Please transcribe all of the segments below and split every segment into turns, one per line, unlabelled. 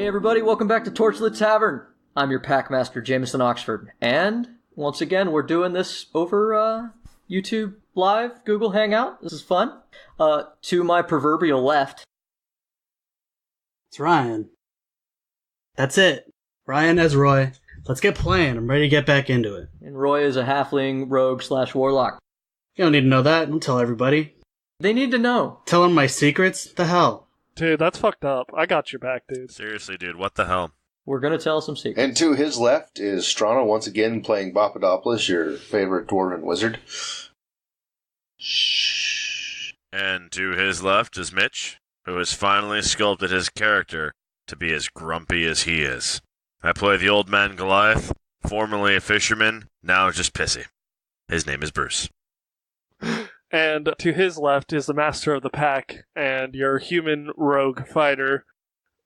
everybody, welcome back to Torchlit Tavern. I'm your Packmaster, Jameson Oxford, and once again, we're doing this over YouTube Live, Google Hangout. This is fun. To my proverbial left...
It's Ryan. That's it. Ryan as Roy. Let's get playing. I'm ready to get back into it.
And Roy is a halfling rogue / warlock.
You don't need to know that. Don't tell everybody.
They need to know.
Tell them my secrets? The hell?
Dude, that's fucked up. I got your back, dude.
Seriously, dude, what the hell?
We're going to tell some secrets.
And to his left is Strana, once again playing Boppadopoulos, your favorite dwarven wizard.
And to his left is Mitch, who has finally sculpted his character to be as grumpy as he is. I play the old man Goliath, formerly a fisherman, now just pissy. His name is Bruce.
And to his left is the master of the pack and your human rogue fighter,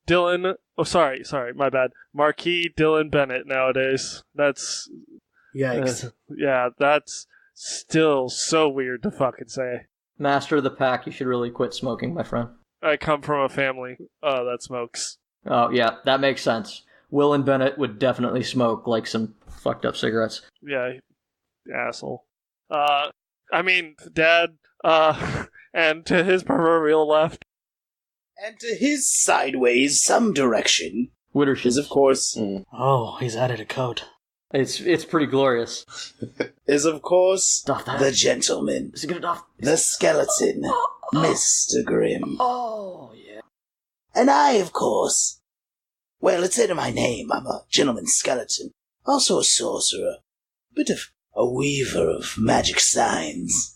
Dylan. Oh, sorry, my bad. Marquis Dylan Bennett nowadays. That's...
Yikes.
Yeah, that's still so weird to fucking say.
Master of the pack, you should really quit smoking, my friend.
I come from a family that smokes.
Oh, yeah, that makes sense. Will and Bennett would definitely smoke, like some fucked up cigarettes.
Yeah, asshole. I mean, Dad, and to his proverbial left.
And to his sideways some direction.
Wittershins.
Is, of course...
Oh, he's added a coat.
It's pretty glorious.
Is, of course,
that.
the gentleman.
Is it good enough?
The skeleton. Mr. Grimm.
Oh, yeah.
And I, of course... Well, it's in my name. I'm a gentleman skeleton. Also a sorcerer. A bit of a weaver of magic signs.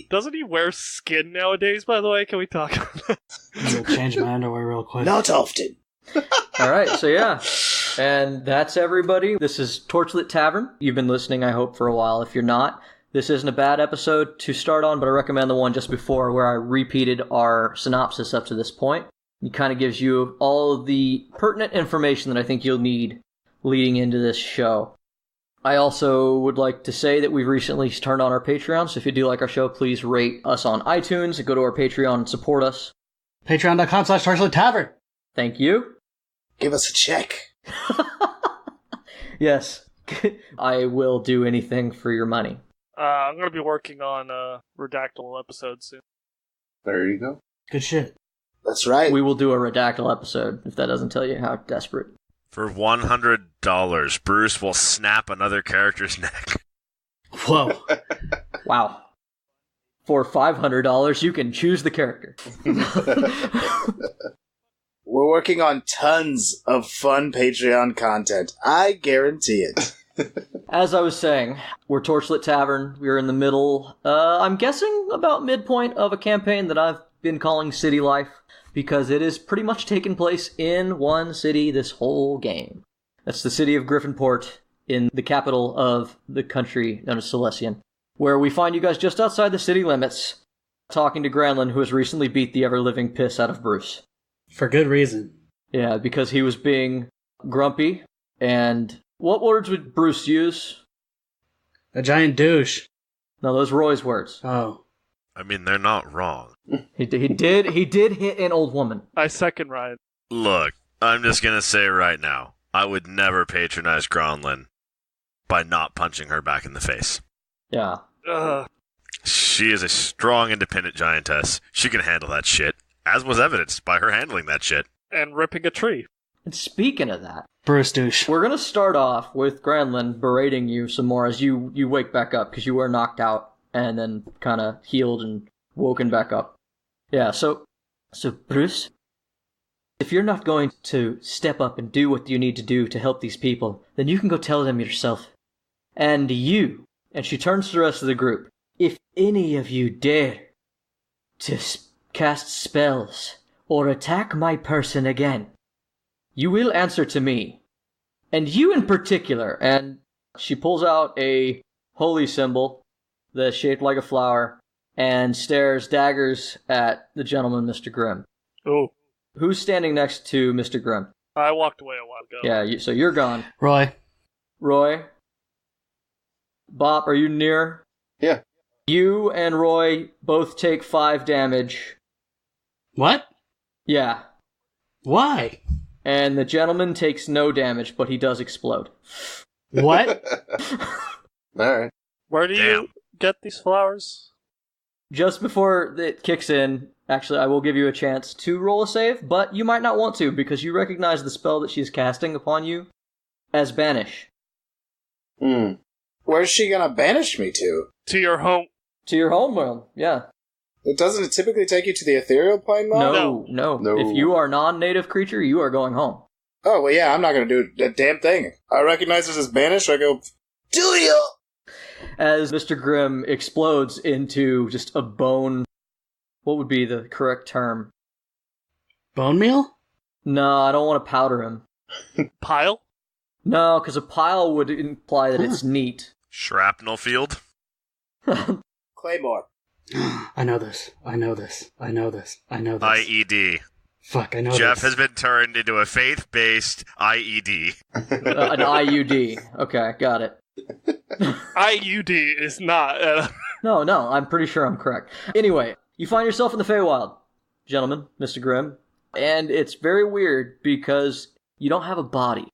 Doesn't he wear skin nowadays, by the way? Can we talk about that?
I'm gonna change my underwear real quick.
Not often.
Alright, so yeah. And that's everybody. This is Torchlit Tavern. You've been listening, I hope, for a while. If you're not, this isn't a bad episode to start on, but I recommend the one just before where I repeated our synopsis up to this point. It kind of gives you all of the pertinent information that I think you'll need leading into this show. I also would like to say that we've recently turned on our Patreon, so if you do like our show, please rate us on iTunes and go to our Patreon and support us.
Patreon.com/Torchlit Tavern.
Thank you.
Give us a check.
Yes, I will do anything for your money.
I'm going to be working on a Redactyl episode soon.
There you go.
Good shit.
That's right.
We will do a Redactyl episode, if that doesn't tell you how desperate.
For $100, Bruce will snap another character's neck.
Whoa.
Wow. For $500, you can choose the character.
We're working on tons of fun Patreon content. I guarantee it.
As I was saying, we're Torchlit Tavern. We're in the middle, I'm guessing about midpoint of a campaign that I've been calling City Life, because it is pretty much taken place in one city this whole game. That's the city of Griffinport, in the capital of the country known as Celestian, where we find you guys just outside the city limits, talking to Granlin, who has recently beat the ever-living piss out of Bruce.
For good reason.
Yeah, because he was being grumpy, and what words would Bruce use?
A giant douche.
No, those are Roy's words.
Oh.
I mean, they're not wrong.
He did hit an old woman.
I second Ryan.
Look, I'm just gonna say right now, I would never patronize Granlin by not punching her back in the face.
Yeah.
She is a strong, independent giantess. She can handle that shit, as was evidenced by her handling that shit.
And ripping a tree.
And speaking of that,
Bruce douche.
we're gonna start off with Granlin berating you some more as you wake back up, because you were knocked out and then kind of healed and woken back up. Yeah, so Bruce, if you're not going to step up and do what you need to do to help these people, then you can go tell them yourself. And you, and she turns to the rest of the group, if any of you dare to cast spells or attack my person again, you will answer to me. And you in particular. And she pulls out a holy symbol that's shaped like a flower and stares daggers at the gentleman, Mr. Grimm.
Oh.
Who's standing next to Mr. Grimm?
I walked away a while ago.
Yeah, so you're gone.
Roy.
Bobp, are you near?
Yeah.
You and Roy both take 5 damage.
What?
Yeah.
Why?
And the gentleman takes no damage, but he does explode.
What?
Alright.
Where do you get these flowers?
Just before it kicks in, actually, I will give you a chance to roll a save, but you might not want to, because you recognize the spell that she's casting upon you as Banish.
Where's she gonna banish me to?
To your home.
To your home world, yeah.
Doesn't it typically take you to the ethereal plane, though?
No.
No.
If you are a non-native creature, you are going home.
Oh, well, yeah, I'm not gonna do a damn thing. I recognize this as banish, I go, do you?
As Mr. Grimm explodes into just a bone... What would be the correct term?
Bone meal?
No, I don't want to powder him.
Pile?
No, because a pile would imply that it's neat.
Shrapnel field?
Claymore.
I know this.
IED.
Fuck, I know
Jeff
this.
has been turned into a faith-based IED.
An IUD. Okay, got it.
IUD is not.
No, I'm pretty sure I'm correct. Anyway, you find yourself in the Feywild, gentlemen, Mr. Grimm, and it's very weird because you don't have a body,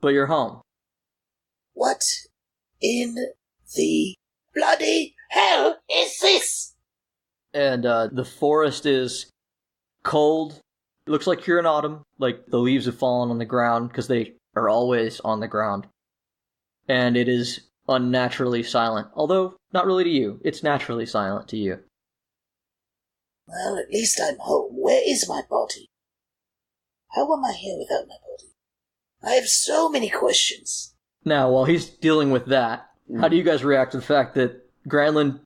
but you're home.
What in the bloody hell is this?
And the forest is cold. It looks like you're in autumn, like the leaves have fallen on the ground because they are always on the ground. And it is unnaturally silent, although not really to you. It's naturally silent to you.
Well, at least I'm home. Where is my body? How am I here without my body? I have so many questions.
Now, while he's dealing with that, how do you guys react to the fact that Granlin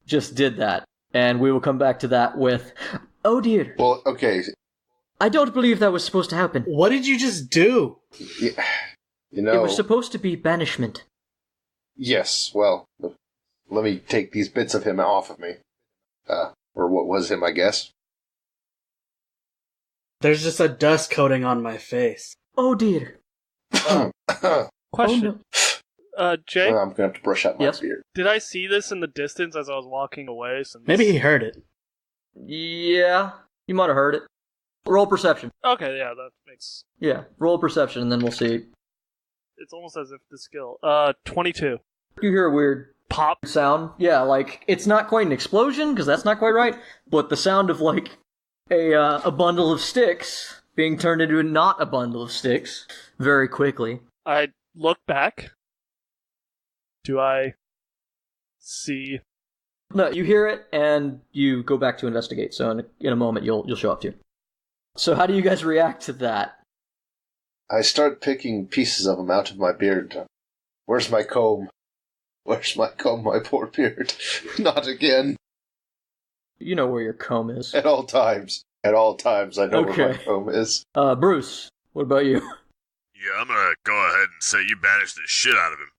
just did that? And we will come back to that with, oh dear,
Well, okay.
I don't believe that was supposed to happen.
What did you just do?
Yeah, you know...
It was supposed to be banishment.
Yes, well, let me take these bits of him off of me. Or what was him, I guess.
There's just a dust coating on my face.
Oh dear.
Question.
Oh, no.
Jay,
I'm going to have to brush out my
Yes?
beard.
did I see this in the distance as I was walking away?
Maybe he heard it.
Yeah, you might have heard it. Roll perception.
Okay, yeah, that makes...
Yeah, roll perception and then we'll see.
It's almost as if the skill. 22.
You hear a weird
Pop.
sound. Yeah, like, it's not quite an explosion, because that's not quite right, but the sound of, like, a bundle of sticks being turned into not a bundle of sticks very quickly.
I look back. Do I see...
No, you hear it, and you go back to investigate, so in a moment you'll show up to. So how do you guys react to that?
I start picking pieces of him out of my beard. Where's my comb? Where's my comb, my poor beard? Not again.
You know where your comb is.
At all times. At all times, I know where my
Okay.
comb is.
Bruce, what about you?
Yeah, I'm gonna go ahead and say you banished the shit out of him.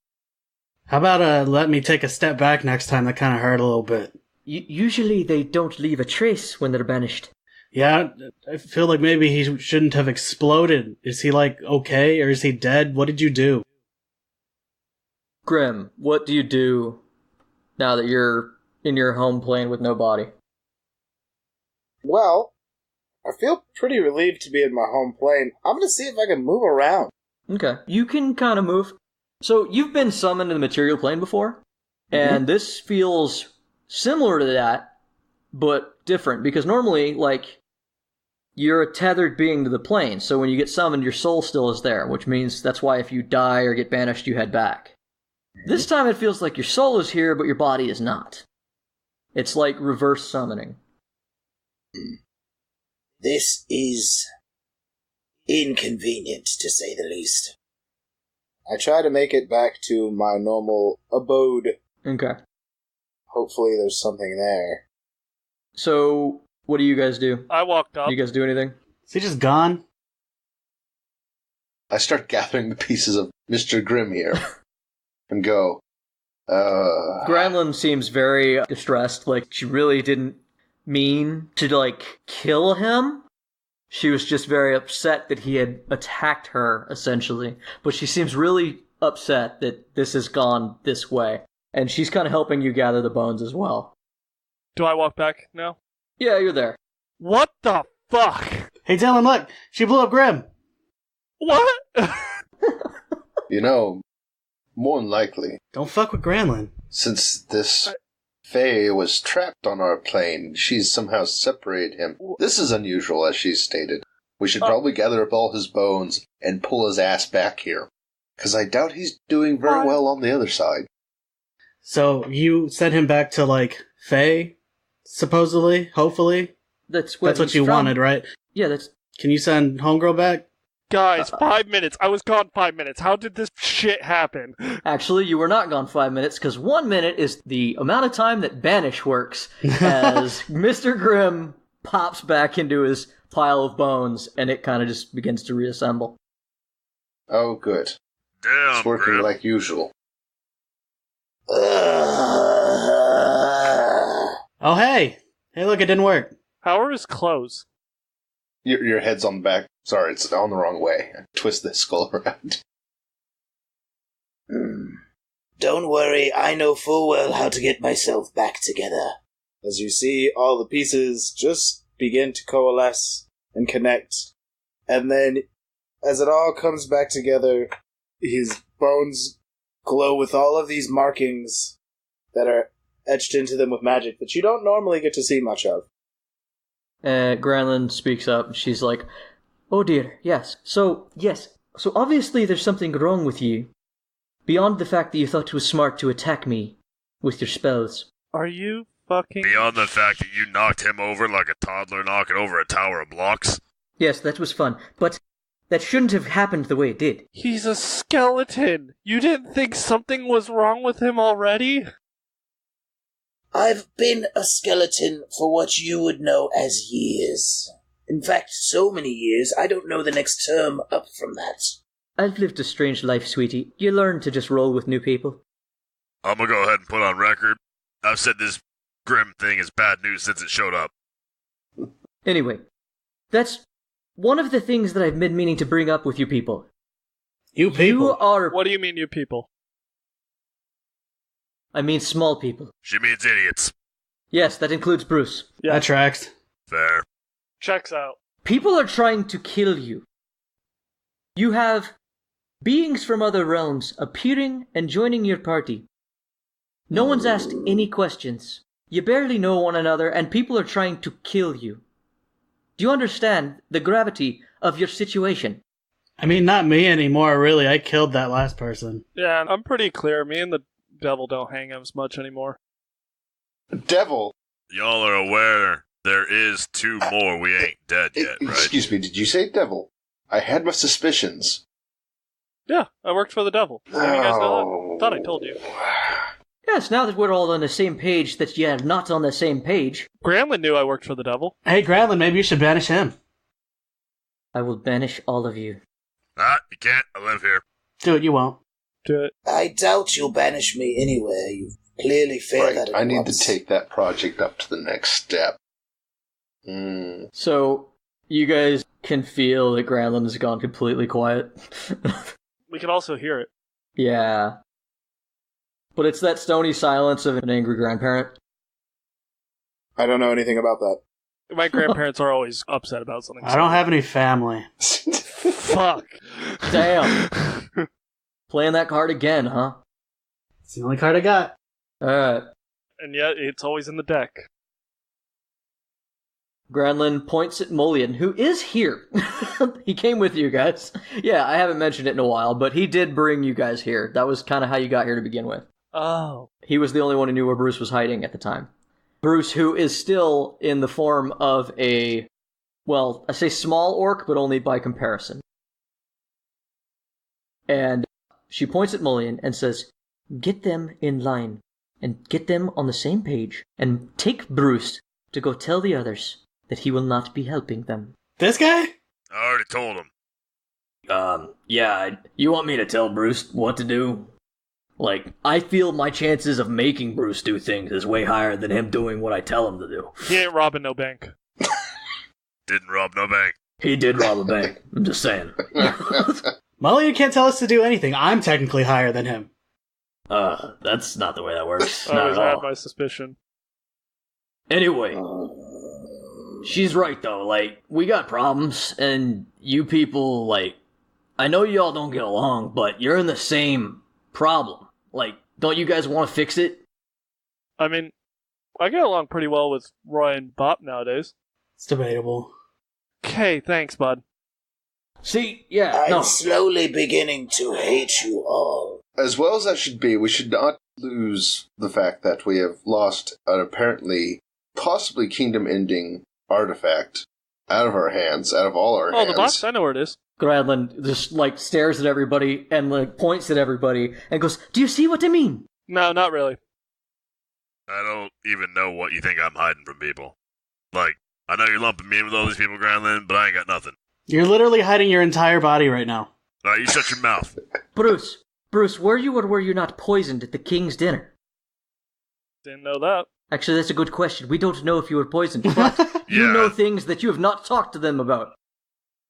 How about let me take a step back next time? That kind of hurt a little bit.
Usually they don't leave a trace when they're banished.
Yeah, I feel like maybe he shouldn't have exploded. Is he, like, okay? Or is he dead? What did you do?
Grim, what do you do now that you're in your home plane with no body?
Well, I feel pretty relieved to be in my home plane. I'm gonna see if I can move around.
Okay. You can kind of move. So, you've been summoned to the material plane before, and this feels similar to that, but different, because normally, like, you're a tethered being to the plane, so when you get summoned, your soul still is there, which means that's why if you die or get banished, you head back. This time it feels like your soul is here, but your body is not. It's like reverse summoning.
This is inconvenient, to say the least.
I try to make it back to my normal abode.
Okay.
Hopefully there's something there.
So, what do you guys do?
I walked up.
Do you guys do anything?
Is he just gone?
I start gathering the pieces of Mr. Grimm here. And go,
Granlin seems very distressed, like she really didn't mean to, like, kill him. She was just very upset that he had attacked her, essentially. But she seems really upset that this has gone this way. And she's kind of helping you gather the bones as well.
Do I walk back now?
Yeah, you're there.
What the fuck?
Hey, Dylan, look! She blew up Grim!
What?
More than likely,
Don't fuck with Granlin.
since this Fae was trapped on our plane, she's somehow separated him. This is unusual, as she's stated. We should probably gather up all his bones and pull his ass back here. Because I doubt he's doing very well on the other side.
So, you sent him back to, Faye? Supposedly? Hopefully?
That's
what you wanted, right?
Yeah, that's...
Can you send Homegirl back?
Guys, 5 minutes. I was gone 5 minutes. How did this shit happen?
Actually, you were not gone 5 minutes, because 1 minute is the amount of time that Banish works, as Mr. Grimm pops back into his pile of bones, and it kind of just begins to reassemble.
Oh, good.
Damn,
It's working
Grim.
like usual.
Oh, hey! Hey, look, it didn't work.
How are his clothes?
Your head's on the back. Sorry, it's on the wrong way. Twist this skull around.
Don't worry, I know full well how to get myself back together.
As you see, all the pieces just begin to coalesce and connect. And then, as it all comes back together, his bones glow with all of these markings that are etched into them with magic that you don't normally get to see much of.
Granlin speaks up. She's like, "Oh dear, yes. So obviously there's something wrong with you. Beyond the fact that you thought it was smart to attack me with your spells."
Are you fucking...
Beyond the fact that you knocked him over like a toddler knocking over a tower of blocks.
Yes, that was fun, but that shouldn't have happened the way it did.
He's a skeleton. You didn't think something was wrong with him already?
I've been a skeleton for what you would know as years. In fact, so many years, I don't know the next term up from that.
I've lived a strange life, sweetie. You learn to just roll with new people.
I'm gonna go ahead and put on record. I've said this Grim thing is bad news since it showed up.
Anyway, that's one of the things that I've been meaning to bring up with you people.
You people?
You are...
What do you mean, you people?
I mean small people.
She means idiots.
Yes, that includes Bruce.
Yeah.
That tracks.
Fair.
Checks out.
People are trying to kill you. You have beings from other realms appearing and joining your party. No one's asked any questions. You barely know one another, and people are trying to kill you. Do you understand the gravity of your situation?
I mean, not me anymore, really. I killed that last person.
Yeah, I'm pretty clear. Me and the devil don't hang as much anymore.
Devil!
Y'all are aware there is two more we ain't dead yet, right?
Excuse me, did you say devil? I had my suspicions.
Yeah, I worked for the devil. Did you guys know that? Thought I told you.
Yes, now that we're all on the same page that you're not on the same page.
Granlin knew I worked for the devil.
Hey, Granlin, maybe you should banish him.
I will banish all of you.
You can't. I live here.
Do it, you won't.
Do it.
I doubt you'll banish me anywhere. You've clearly failed at it
I need
once.
to take that project up to the next step.
So, you guys can feel that Granlin has gone completely quiet.
We can also hear it.
Yeah. But it's that stony silence of an angry grandparent.
I don't know anything about that.
My grandparents are always upset about something.
I don't have any family.
Fuck.
Damn. Playing that card again, huh?
It's the only card I got.
Alright.
And yet, it's always in the deck.
Granlin points at Mullion, who is here. He came with you guys. Yeah, I haven't mentioned it in a while, but he did bring you guys here. That was kind of how you got here to begin with.
Oh.
He was the only one who knew where Bruce was hiding at the time. Bruce, who is still in the form of a, well, I say small orc, but only by comparison. And she points at Mullion and says, "Get them in line, and get them on the same page, and take Bruce to go tell the others that he will not be helping them."
This guy?
I already told him.
Yeah, you want me to tell Bruce what to do? Like, I feel my chances of making Bruce do things is way higher than him doing what I tell him to do.
He ain't robbing no bank.
Didn't rob no bank.
He did rob a bank. I'm just saying.
Mullion can't tell us to do anything. I'm technically higher than him.
That's not the way that works.
I
Not
always
at
had
all.
my suspicion.
Anyway, She's right, though. Like, we got problems, and you people, like, I know y'all don't get along, but you're in the same problem. Like, don't you guys want to fix it?
I mean, I get along pretty well with Roy and Bobp nowadays.
It's debatable.
Okay, thanks, bud.
See, yeah,
I'm
no.
slowly beginning to hate you all.
As well as that should be, we should not lose the fact that we have lost an apparently, possibly kingdom-ending artifact out of our hands, out of all our hands.
Oh, the box? I know where it is.
Granlin just, like, stares at everybody and, like, points at everybody and goes, do you see what I mean?
No, not really.
I don't even know what you think I'm hiding from people. Like, I know you're lumping me in with all these people, Granlin, but I ain't got nothing.
You're literally hiding your entire body right now.
You shut your mouth.
Bruce, were you or were you not poisoned at the king's dinner?
Didn't know that.
Actually, that's a good question. We don't know if you were poisoned, but you
Yeah.
know things that you have not talked to them about.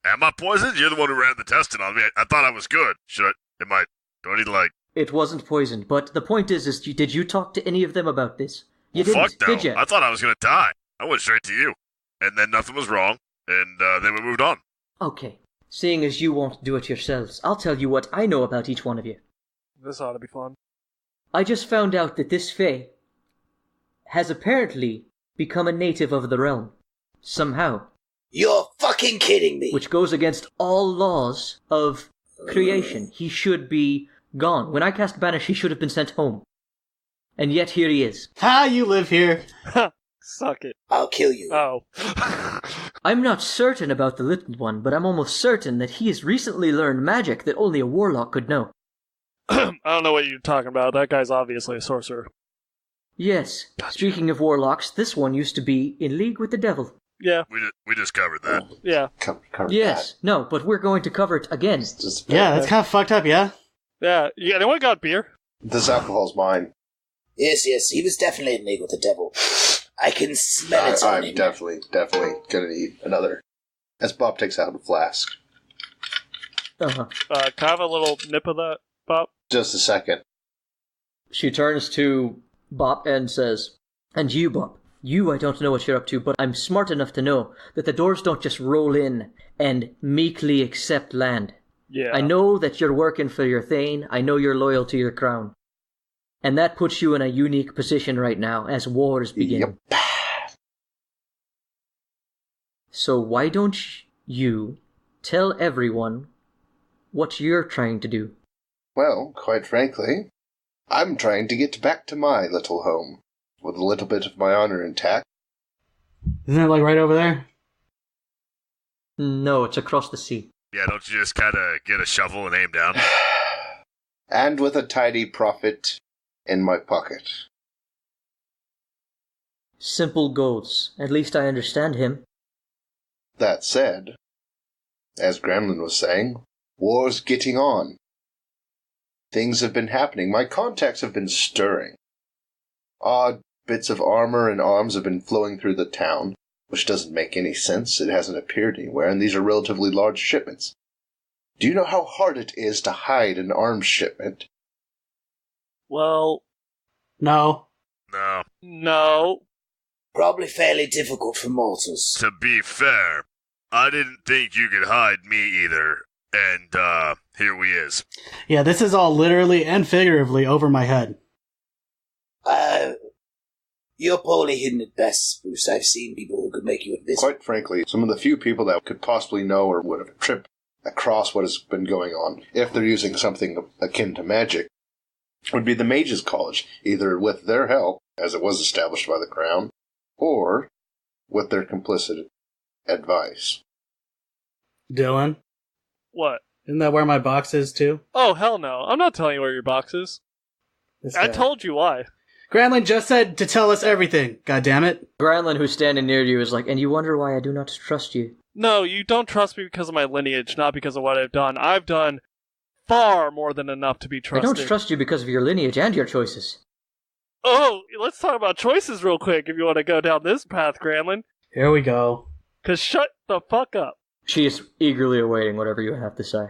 Am I poisoned? You're the one who ran the testing on me. I thought I was good. Do I need to, like...
It wasn't poisoned, but the point is did you talk to any of them about this? You
Well,
didn't,
fuck no.
did you?
I thought I was gonna die. I went straight to you. And then nothing was wrong, and then we moved on.
Okay. Seeing as you won't do it yourselves, I'll tell you what I know about each one of you.
This ought to be fun.
I just found out that this Fae has apparently become a native of the realm. Somehow.
You're fucking kidding me.
Which goes against all laws of creation. He should be gone. When I cast Banish, he should have been sent home. And yet here he is.
Ha, you live here.
Suck it.
I'll kill you.
Oh.
I'm not certain about the little one, but I'm almost certain that he has recently learned magic that only a warlock could know.
I don't know what you're talking about. That guy's obviously a sorcerer.
Yes.
Gotcha.
Speaking of warlocks, this one used to be in league with the devil.
Yeah.
We just covered that.
Yeah.
Cover
Yes. No, but we're going to cover it again.
Yeah, that's kind of fucked up, yeah?
Yeah. Anyone got beer?
This alcohol's mine.
Yes, he was definitely in league with the devil. I can smell it on
I'm
him.
definitely gonna need another. As Bob takes out a flask.
Uh-huh.
Can I have a little nip of that, Bobp?
Just a second.
She turns to Bobp and says, and you, Bobp, you, I don't know what you're up to, but I'm smart enough to know that the doors don't just roll in and meekly accept land.
Yeah.
I know that you're working for your Thane. I know you're loyal to your crown. And that puts you in a unique position right now as wars begin.
Yep.
So why don't you tell everyone what you're trying to do?
Well, quite frankly, I'm trying to get back to my little home, with a little bit of my honor intact.
Isn't it like right over there?
No, it's across the sea.
Yeah, don't you just kind of get a shovel and aim down?
And with a tidy profit in my pocket.
Simple goals. At least I understand him.
That said, as Granlin was saying, war's getting on. Things have been happening. My contacts have been stirring. Odd bits of armor and arms have been flowing through the town, which doesn't make any sense. It hasn't appeared anywhere, and these are relatively large shipments. Do you know how hard it is to hide an arms shipment?
Well,
No.
No.
no.
Probably fairly difficult for mortals.
To be fair, I didn't think you could hide me either. And, here we is.
Yeah, this is all literally and figuratively over my head.
You're poorly hidden at best, Bruce. I've seen people who could make you invisible.
Quite frankly, some of the few people that could possibly know or would have tripped across what has been going on, if they're using something akin to magic, would be the Mages College, either with their help, as it was established by the Crown, or with their complicit advice.
Dylan,
What?
isn't that where my box is too?
Oh, hell no. I'm not telling you where your box is.
This
I
guy.
told you why.
Granlin just said to tell us everything. God damn it.
Granlin, who's standing near you, is like, and you wonder why I do not trust you.
No, you don't trust me because of my lineage, not because of what I've done. I've done far more than enough to be
I
trusted.
don't trust you because of your lineage and your choices.
Oh, let's talk about choices real quick if you want to go down this path, Granlin.
Here we go.
Because shut the fuck up.
She is eagerly awaiting whatever you have to say.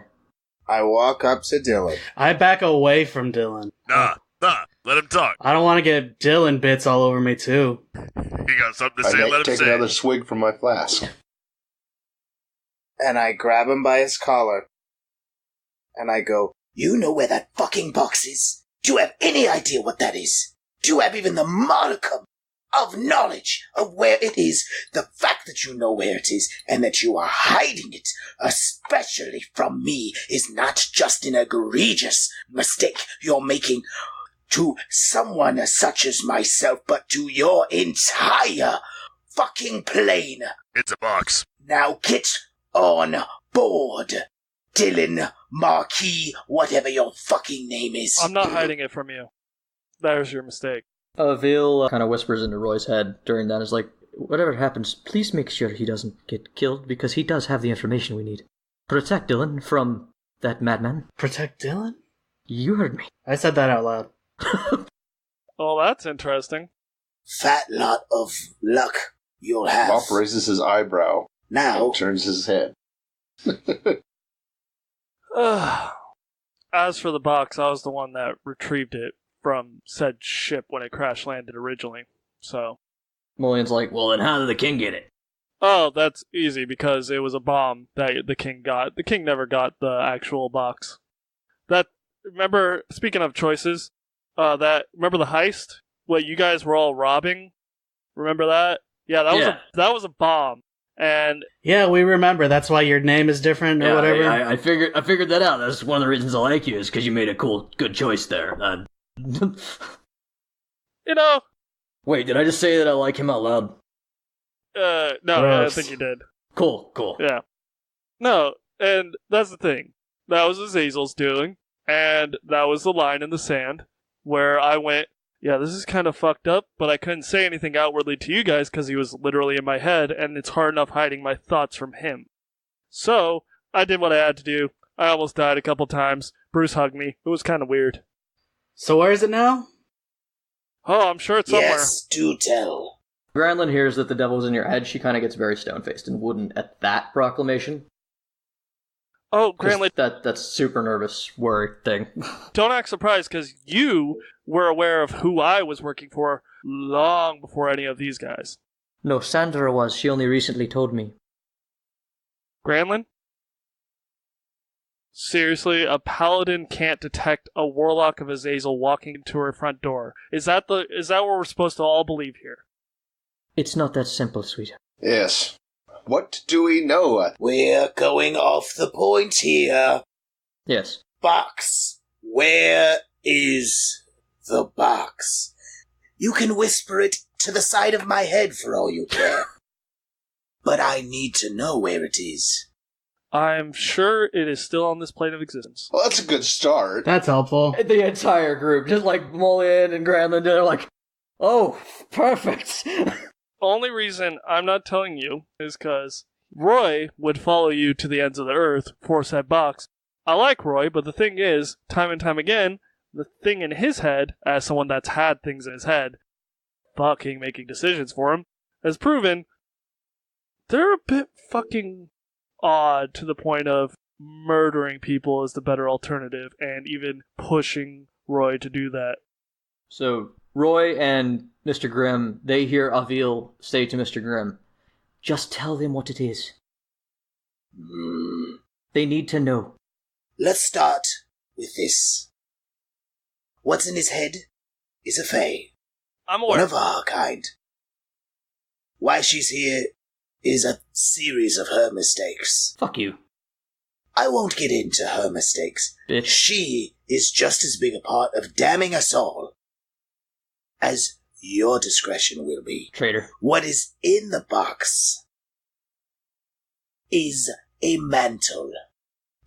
I walk up to Dylan.
I back away from Dylan.
Nah, let him talk.
I don't want to get Dylan bits all over me too.
You got something to
I
say? Let him
take
say.
another swig from my flask.
And I grab him by his collar. And I go,
You know where that fucking box is? Do you have any idea what that is? Do you have even the modicum of knowledge of where it is? The fact that you know where it is and that you are hiding it, especially from me, is not just an egregious mistake you're making to someone such as myself, but to your entire fucking plane.
It's a box.
Now get on board, Dylan, Marquis, whatever your fucking name is.
I'm not hiding it from you. That was your mistake.
Avil kind of whispers into Roy's head during that. Is like, whatever happens, please make sure he doesn't get killed, because he does have the information we need. Protect Dylan from that madman.
Protect Dylan?
You heard me.
I said that out loud.
Oh, that's interesting.
Fat lot of luck you'll have.
Bobp raises his eyebrow
Now,
and turns his head.
As for the box, I was the one that retrieved it from said ship when it crash landed originally. So,
Mulligan's like, well, then how did the king get it?
oh, that's easy because it was a bomb that the king got. The king never got the actual box. Remember, speaking of choices, remember the heist? What you guys were all robbing? Remember that? Yeah, that was a bomb. And
Yeah, we remember. That's why your name is different or whatever.
I figured that out. That's one of the reasons I like you, is because you made a good choice there.
you know,
Wait, did I just say that I like him out loud?
no, I
Gross.
think you did.
Cool.
Yeah. No, and that's the thing. That was Azazel's doing, and that was the line in the sand where I went, yeah, this is kind of fucked up, but I couldn't say anything outwardly to you guys because he was literally in my head, and it's hard enough hiding my thoughts from him. So, I did what I had to do. I almost died a couple times. Bruce hugged me. It was kind of weird.
So where is it now?
Oh, I'm sure it's somewhere.
yes, do tell.
Granlin hears that the devil was in your head. She kind of gets very stone-faced and wooden at that proclamation.
Oh,
'Cause
Granlin,
that's super nervous worry thing.
don't act surprised because you were aware of who I was working for long before any of these guys.
No, Sandra was. She only recently told me.
Granlin? Seriously, a paladin can't detect a warlock of Azazel walking to her front door. Is that what we're supposed to all believe here?
It's not that simple, sweetheart.
Yes. What do we know?
We're going off the point here.
Yes.
Box. Where is the box? You can whisper it to the side of my head for all you care. But I need to know where it is.
I'm sure it is still on this plane of existence.
Well, that's a good start.
That's helpful.
The entire group, just like Mulligan and Granlin, they're like, oh, perfect.
Only reason I'm not telling you is because Roy would follow you to the ends of the earth for said box. I like Roy, but the thing is, time and time again, the thing in his head, as someone that's had things in his head, fucking making decisions for him, has proven they're a bit fucking odd to the point of murdering people is the better alternative and even pushing Roy to do that.
So Roy and Mr. Grimm, they hear Avil say to Mr. Grimm, just tell them what it is. They need to know.
Let's start with this. What's in his head is a fae.
I'm
One
aware.
of our kind. Why she's here is a series of her mistakes.
Fuck you,
I won't get into her mistakes.
bitch.
She is just as big a part of damning us all as your discretion will be.
Traitor.
What is in the box is a mantle.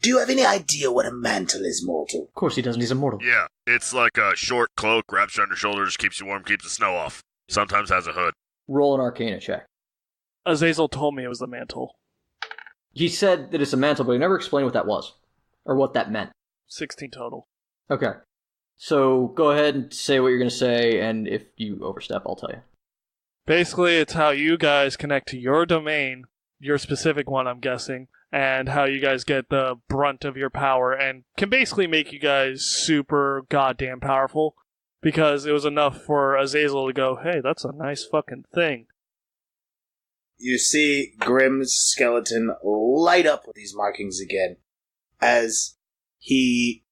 Do you have any idea what a mantle is, mortal?
Of course he doesn't, he's immortal.
Yeah, it's like a short cloak, wraps you on your shoulders, keeps you warm, keeps the snow off. Sometimes has a hood.
Roll an Arcana check.
Azazel told me it was the mantle.
He said that it's a mantle, but he never explained what that was. Or what that meant.
16 total.
Okay. So go ahead and say what you're going to say, and if you overstep, I'll tell you.
Basically, it's how you guys connect to your domain, your specific one, I'm guessing, and how you guys get the brunt of your power and can basically make you guys super goddamn powerful. because it was enough for Azazel to go, hey, that's a nice fucking thing.
You see Grimm's skeleton light up with these markings again as he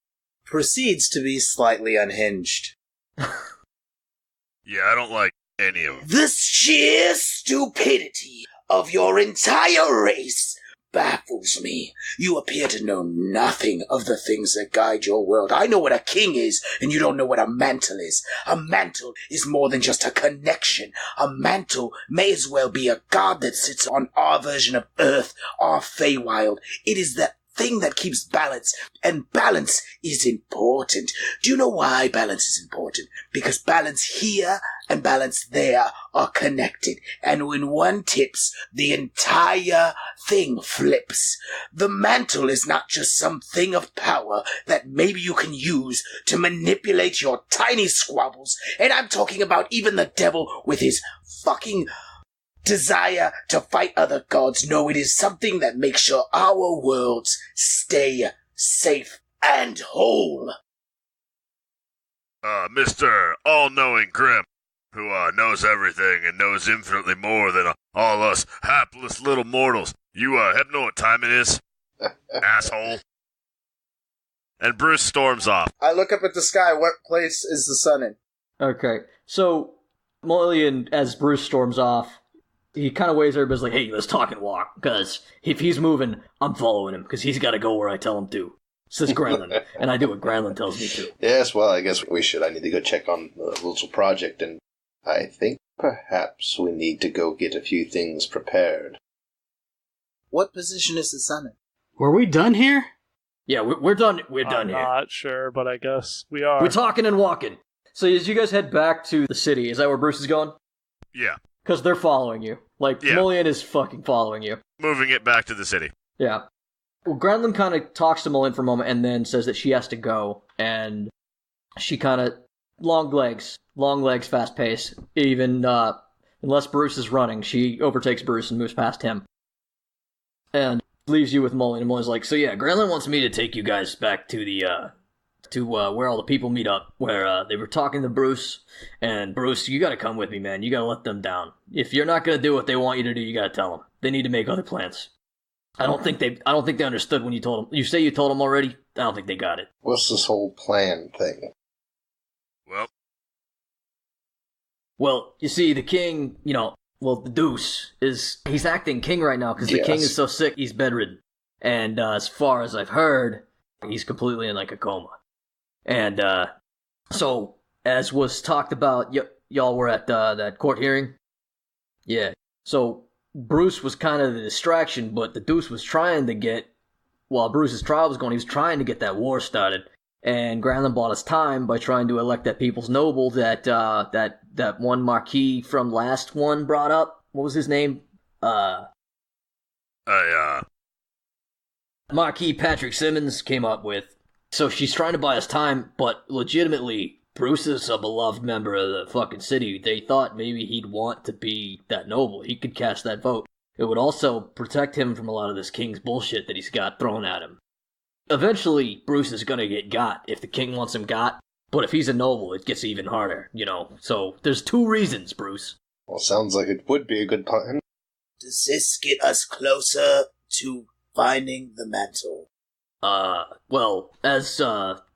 proceeds to be slightly unhinged.
Yeah, I don't like any of them.
The sheer stupidity of your entire race baffles me. You appear to know nothing of the things that guide your world. I know what a king is, and you don't know what a mantle is. A mantle is more than just a connection. A mantle may as well be a god that sits on our version of Earth, our Feywild. It is the thing that keeps balance, and balance is important. Do you know why balance is important? Because balance here and balance there are connected, and when one tips, the entire thing flips. The mantle is not just some thing of power that maybe you can use to manipulate your tiny squabbles, and I'm talking about even the devil with his fucking desire to fight other gods. No, it is something that makes sure our worlds stay safe and whole.
Mr. All-Knowing Grimm, who knows everything and knows infinitely more than all us hapless little mortals. You have know what time it is, asshole. And Bruce storms off.
I look up at the sky. What place is the sun in?
Okay, so Mulligan, as Bruce storms off, he kind of waves everybody's like, hey, let's talk and walk, because if he's moving, I'm following him, because he's got to go where I tell him to. Says Granlin, and I do what Granlin tells me to.
Yes, well, I guess we should. I need to go check on the little project, and I think perhaps we need to go get a few things prepared.
What position is the sun in?
Were we done here?
Yeah, we're done. We're done here.
I'm not sure, but I guess we are.
We're talking and walking. So as you guys head back to the city, is that where Bruce is going?
Yeah.
Because they're following you. Like,
Yeah.
Mulligan is fucking following you.
Moving it back to the city.
Yeah. Well, Granlin kind of talks to Mulligan for a moment and then says that she has to go, and she kind of, long legs, fast pace. Even, unless Bruce is running, she overtakes Bruce and moves past him. And leaves you with Mulligan, and Mulligan's like, so yeah, Granlin wants me to take you guys back to the, where all the people meet up, where they were talking to Bruce, and Bruce, you gotta come with me, man. You gotta let them down. If you're not gonna do what they want you to do, you gotta tell them. They need to make other plans. I don't think they understood when you told them. You say you told them already? I don't think they got it.
What's this whole plan thing?
Well, you see, the king, the Deuce he's acting king right now because the king is so sick, he's bedridden. And as far as I've heard, he's completely in like a coma. And so, as was talked about, y'all were at that court hearing? Yeah. So, Bruce was kind of the distraction, but the Deuce was trying to get, while Bruce's trial was going, he was trying to get that war started. And Granlin bought us time by trying to elect that people's noble that one Marquis from last one brought up. What was his name? Marquis Patrick Simmons came up with. So she's trying to buy us time, but legitimately, Bruce is a beloved member of the fucking city. They thought maybe he'd want to be that noble. He could cast that vote. It would also protect him from a lot of this king's bullshit that he's got thrown at him. Eventually, Bruce is gonna get got if the king wants him got, but if he's a noble, it gets even harder, So, there's two reasons, Bruce.
Well, sounds like it would be a good plan.
Does this get us closer to finding the mantle?
Well, as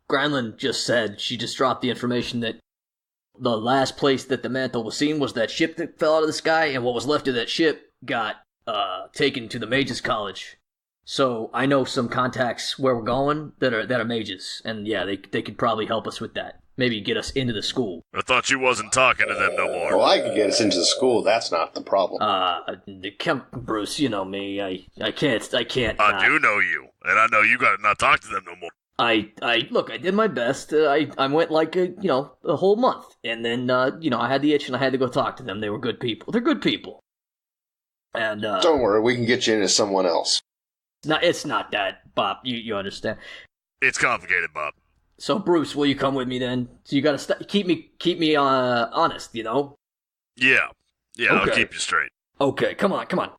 Granlin just said, she just dropped the information that the last place that the mantle was seen was that ship that fell out of the sky, and what was left of that ship got taken to the Mages College. So I know some contacts where we're going that are mages, and yeah, they could probably help us with that. Maybe get us into the school.
I thought you wasn't talking to them no more.
Well, I could get us into the school. That's not the problem.
Bruce, you know me. I can't.
I do know you, and I know you gotta not talk to them no more.
Look, I did my best. I went like a whole month, and then I had the itch and I had to go talk to them. They were good people. They're good people. And
don't worry, we can get you into someone else.
It's not that, Bobp. You understand?
It's complicated, Bobp.
So, Bruce, will you come with me then? So you gotta keep me honest,
Yeah,
okay.
I'll keep you straight.
Okay, come on.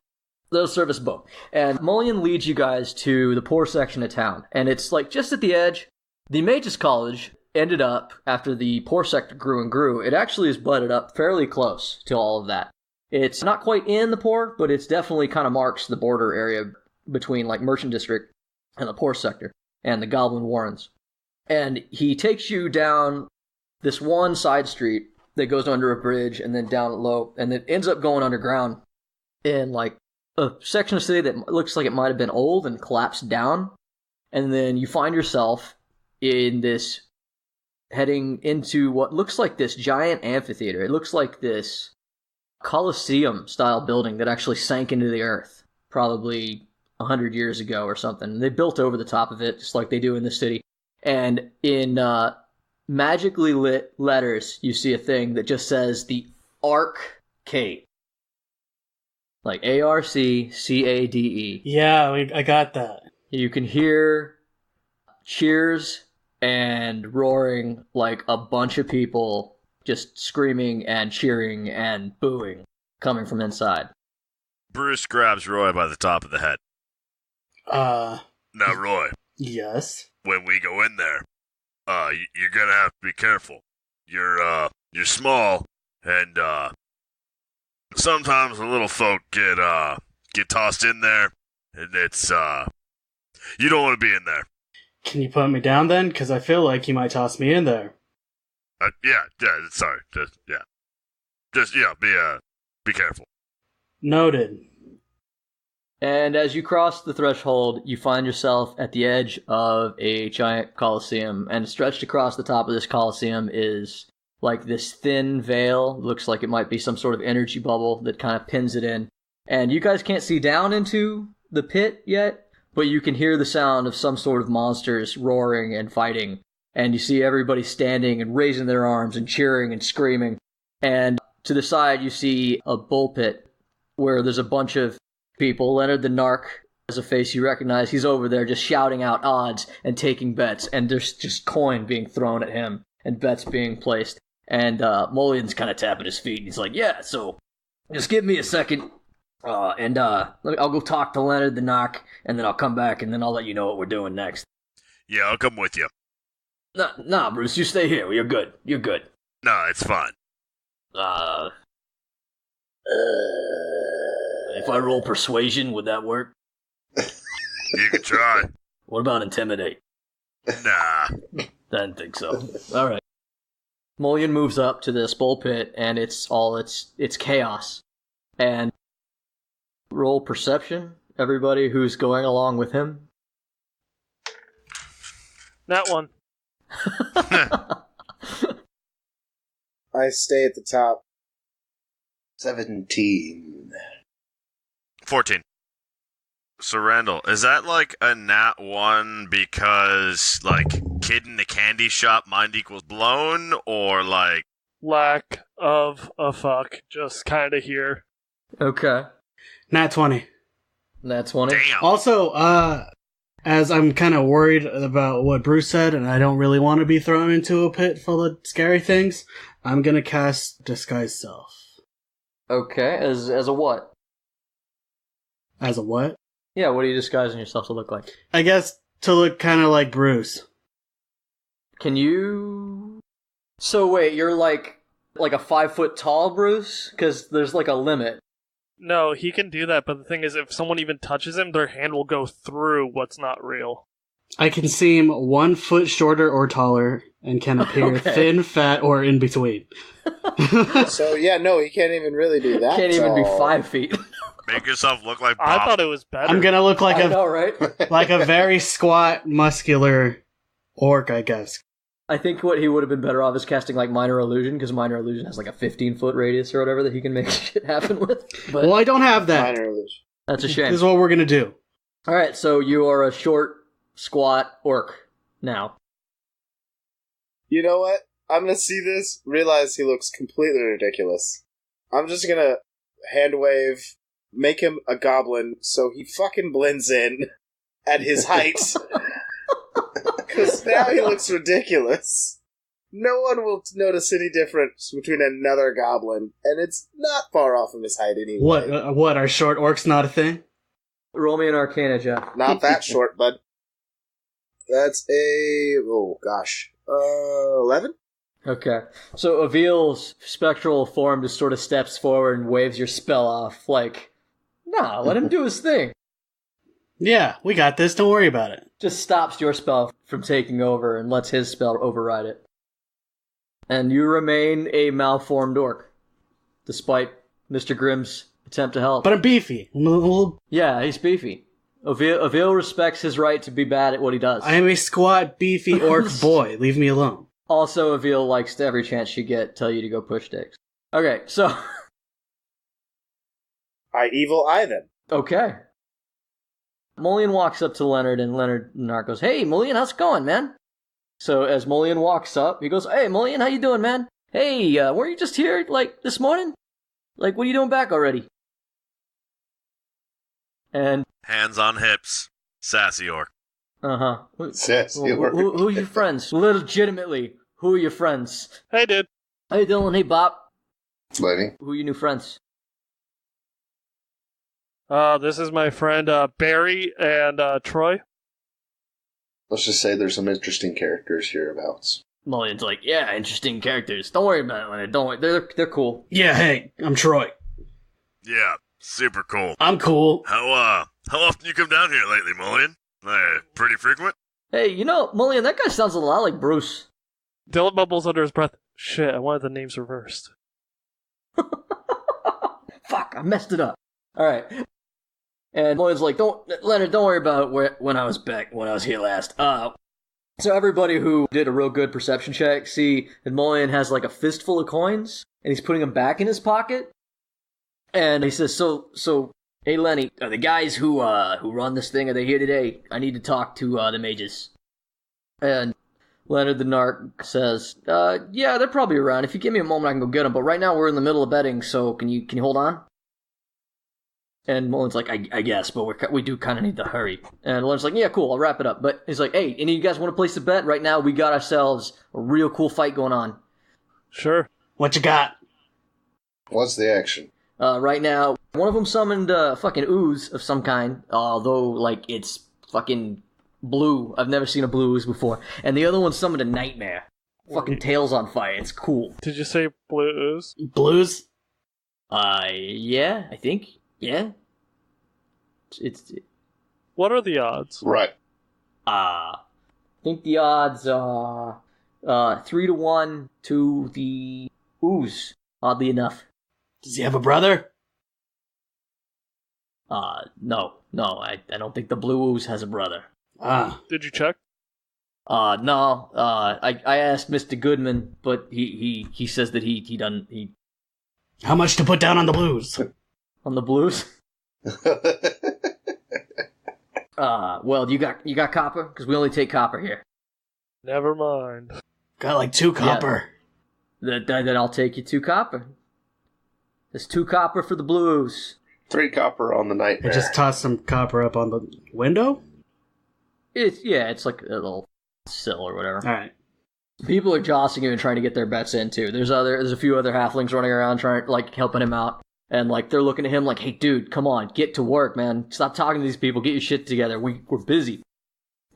Little service boat. And Mulligan leads you guys to the poor section of town, and it's like just at the edge. The Mages College ended up, after the poor sector grew and grew, it actually is butted up fairly close to all of that. It's not quite in the poor, but it's definitely kind of marks the border area between like Merchant District and the poor sector and the Goblin Warrens. And he takes you down this one side street that goes under a bridge and then down low, and it ends up going underground in like a section of city that looks like it might have been old and collapsed down. And then you find yourself in this, heading into what looks like this giant amphitheater. It looks like this Colosseum-style building that actually sank into the earth probably 100 years ago or something. They built over the top of it, just like they do in the city. And in magically lit letters, you see a thing that just says the Arc-Cade. Like Arcade.
Yeah, I got that.
You can hear cheers and roaring, like a bunch of people just screaming and cheering and booing coming from inside.
Bruce grabs Roy by the top of the head. Now, Roy.
Yes?
When we go in there, you're gonna have to be careful. You're small, and, sometimes the little folk get tossed in there, and it's, you don't want to be in there.
Can you put me down then? Because I feel like you might toss me in there.
Yeah, sorry, be careful.
Noted.
And as you cross the threshold, you find yourself at the edge of a giant coliseum, and stretched across the top of this coliseum is like this thin veil. Looks like it might be some sort of energy bubble that kind of pins it in. And you guys can't see down into the pit yet, but you can hear the sound of some sort of monsters roaring and fighting. And you see everybody standing and raising their arms and cheering and screaming. And to the side, you see a bull pit where there's a bunch of people. Leonard the Narc has a face you recognize. He's over there just shouting out odds and taking bets. And there's just coin being thrown at him and bets being placed. And Mulligan's kind of tapping his feet. And he's like, yeah, so just give me a second. I'll go talk to Leonard the Narc. And then I'll come back and then I'll let you know what we're doing next.
Yeah, I'll come with you.
Nah, Bruce, you stay here. You're good.
No, it's fine.
If I roll persuasion, would that work?
You can try.
What about intimidate?
Nah.
Didn't think so. Alright. Mulligan moves up to this bull pit, and it's chaos. And roll perception, everybody who's going along with him.
That one.
I stay at the top.
17.
14. So, Randall, is that like a nat 1 because, like, kid in the candy shop mind equals blown, or like...
Lack of a fuck, just kinda here.
Okay.
Nat 20.
Nat 20.
Damn.
Also, as I'm kind of worried about what Bruce said, and I don't really want to be thrown into a pit full of scary things, I'm gonna cast Disguise Self.
Okay, as a what?
As a what?
Yeah, what are you disguising yourself to look like?
I guess to look kind of like Bruce.
Can you... So wait, you're like a 5 foot tall Bruce? Because there's like a limit.
No, he can do that, but the thing is, if someone even touches him, their hand will go through what's not real.
I can seem 1 foot shorter or taller, and can appear thin, fat, or in between.
So, yeah, no, he can't even really do that.
Can't even be 5 feet.
Make yourself look like Bobp.
I thought it was better.
I'm gonna look like
I know, right?
like a very squat, muscular orc, I guess.
I think what he would have been better off is casting like Minor Illusion, because Minor Illusion has like a 15-foot radius or whatever that he can make shit happen with. But
Well, I don't have that.
Minor illusion.
that's a
This
shame.
is what we're gonna do.
Alright, so you are a short, squat orc now.
You know what? I'm gonna see this, realize he looks completely ridiculous. I'm just gonna hand wave, make him a goblin so he fucking blends in at his height. Because now he looks ridiculous. No one will notice any difference between another goblin, and it's not far off of his height anyway.
What? Are short orcs not a thing?
Roll me an Arcana, Jeff.
Not that short, bud. That's a... Oh, gosh. 11?
Okay. So Avil's spectral form just sort of steps forward and waves your spell off, like, nah, let him do his thing.
Yeah, we got this. Don't worry about it.
Just stops your spell from taking over and lets his spell override it. And you remain a malformed orc, despite Mr. Grimm's attempt to help.
But I'm beefy.
Yeah, he's beefy. Avil respects his right to be bad at what he does.
I am a squat, beefy orc boy. Leave me alone.
Also, Avil likes to every chance you get tell you to go push sticks. Okay, so...
I evil eye them.
Okay. Mullion walks up to Leonard, and Leonard Narc goes, "Hey, Mullion, how's it going, man?" So as Mullion walks up, he goes, "Hey, Mullion, how you doing, man? Hey, weren't you just here, like, this morning? Like, what are you doing back already?" And...
Hands on hips. Sassy orc.
Uh-huh.
Sassy orc.
Who are your friends? Legitimately, who are your friends?
Hey, dude.
Hey, Dylan. Hey, Bobp.
Lady.
Who are your new friends?
This is my friend Barry and Troy.
Let's just say there's some interesting characters hereabouts.
Mullion's like, "Yeah, interesting characters. Don't worry about it, Leonard. Don't worry. They're cool."
Yeah, hey, I'm Troy.
Yeah, super cool.
I'm cool.
How often you come down here lately, Mullion? Pretty frequent?
Hey, you know, Mullion, that guy sounds a lot like Bruce.
Dylan mumbles under his breath, "Shit, I wanted the names reversed."
Fuck, I messed it up. Alright. And Mullion's like, Leonard, don't worry about it when I was here last. So everybody who did a real good perception check, see that Mullion has like a fistful of coins, and he's putting them back in his pocket. And he says, so, hey Lenny, are the guys who run this thing, are they here today? I need to talk to the mages. And Leonard the Narc says, yeah, they're probably around. If you give me a moment, I can go get them. But right now we're in the middle of betting, so can you hold on? And Mullen's like, I guess, but we do kind of need to hurry. And Leonard's like, yeah, cool, I'll wrap it up. But he's like, hey, any of you guys want to place a bet? Right now we got ourselves a real cool fight going on.
Sure.
What you got?
What's the action?
Right now, one of them summoned a fucking ooze of some kind, although, like, it's fucking blue. I've never seen a blue ooze before. And the other one summoned a nightmare. Fucking tails on fire. It's cool.
Did you say blue ooze?
Blues?
Yeah, I think. Yeah. It's
What are the odds?
Right.
I think the odds are 3-1 to the ooze, oddly enough.
Does he have a brother?
No, I don't think the blue ooze has a brother.
Did you check?
No, I asked Mr. Goodman, but he says that he doesn't,
How much to put down on the blues?
on the blues? Well, you got copper? Because we only take copper here.
Never mind.
Got like 2 copper.
Yeah. Then I'll take you 2 copper. There's 2 copper for the blues.
3 copper on the
I
nightmare.
just tossed some copper up on the window?
It's like a little sill or whatever.
Alright.
People are jostling him and trying to get their bets in too. There's a few other halflings running around trying, like, helping him out. And, like, they're looking at him like, hey, dude, come on, get to work, man. Stop talking to these people. Get your shit together. We're busy.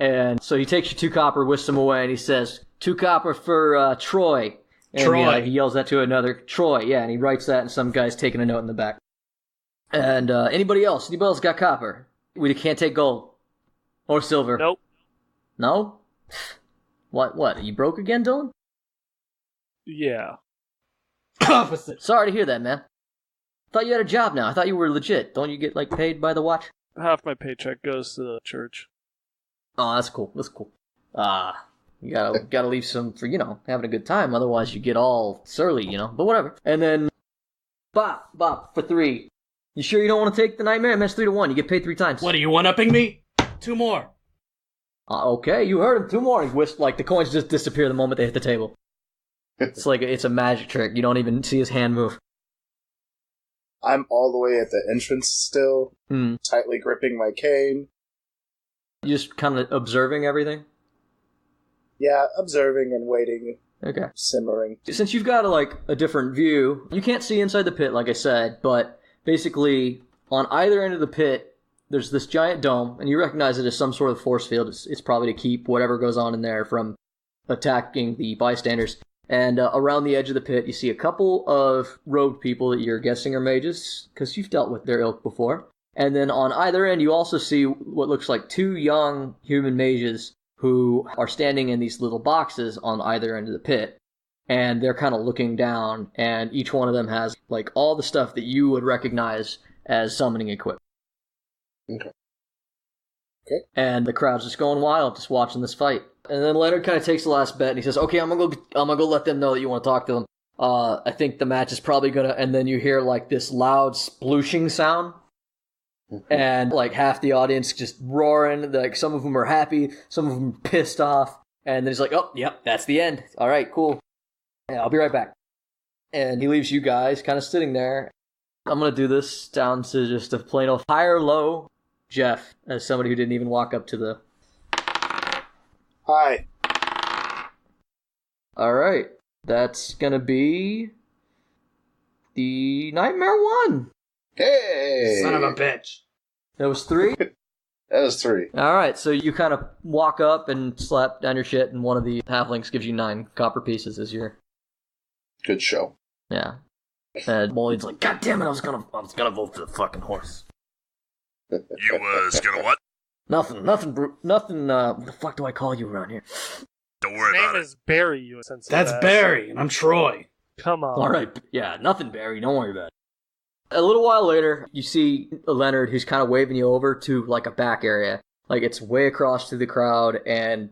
And so he takes your 2 copper, whisks them away, and he says, 2 copper for Troy. And,
Troy.
he yells that to another, Troy, yeah, and he writes that, and some guy's taking a note in the back. And anybody else got copper? We can't take gold. Or silver.
Nope.
No? What? Are you broke again, Dylan?
Yeah.
Opposite.
Sorry to hear that, man. Thought you had a job now. I thought you were legit. Don't you get, like, paid by the watch?
Half my paycheck goes to the church.
Oh, that's cool. You gotta leave some for, having a good time. Otherwise you get all surly, But whatever. And then, Bobp, for 3. You sure you don't want to take the nightmare? That's 3-1. You get paid 3 times.
What, are you one-upping me? 2 more.
Okay, you heard him. 2 more. He wished, like, the coins just disappear the moment they hit the table. It's a magic trick. You don't even see his hand move.
I'm all the way at the entrance still, tightly gripping my cane.
You just kind of observing everything?
Yeah, observing and waiting.
Okay.
Simmering.
Since you've got a different view, you can't see inside the pit, like I said, but basically on either end of the pit there's this giant dome, and you recognize it as some sort of force field. It's probably to keep whatever goes on in there from attacking the bystanders. And around the edge of the pit, you see a couple of robed people that you're guessing are mages, because you've dealt with their ilk before. And then on either end, you also see what looks like 2 young human mages who are standing in these little boxes on either end of the pit. And they're kind of looking down, and each one of them has like all the stuff that you would recognize as summoning equipment.
Okay.
And the crowd's just going wild, just watching this fight. And then Leonard kind of takes the last bet, and he says, "Okay, I'm gonna go let them know that you want to talk to them. I think the match is probably gonna." And then you hear like this loud splooshing sound, and like half the audience just roaring. Like some of them are happy, some of them pissed off, and then he's like, "Oh, yep, that's the end. All right, cool. Yeah, I'll be right back." And he leaves you guys kind of sitting there. I'm gonna do this down to just a plain old high or low Jeff, as somebody who didn't even walk up to the...
Hi.
Alright, that's gonna be... the Nightmare 1!
Hey!
Son of a bitch.
That was 3?
That was 3.
Alright, so you kind of walk up and slap down your shit, and one of the halflings gives you 9 copper pieces as your...
Good show.
Yeah. And Mulligan's like, "God damn it, I was gonna vote for the fucking horse."
You was gonna what?
Nothing, what the fuck do I call you around here?
Don't worry
His
about
name
it.
is Barry, you sensitive
That's
ass.
Barry, and I'm Troy.
Come on.
Alright, yeah, nothing, Barry, don't worry about it. A little while later, you see Leonard, who's kind of waving you over to, like, a back area. Like, it's way across to the crowd, and,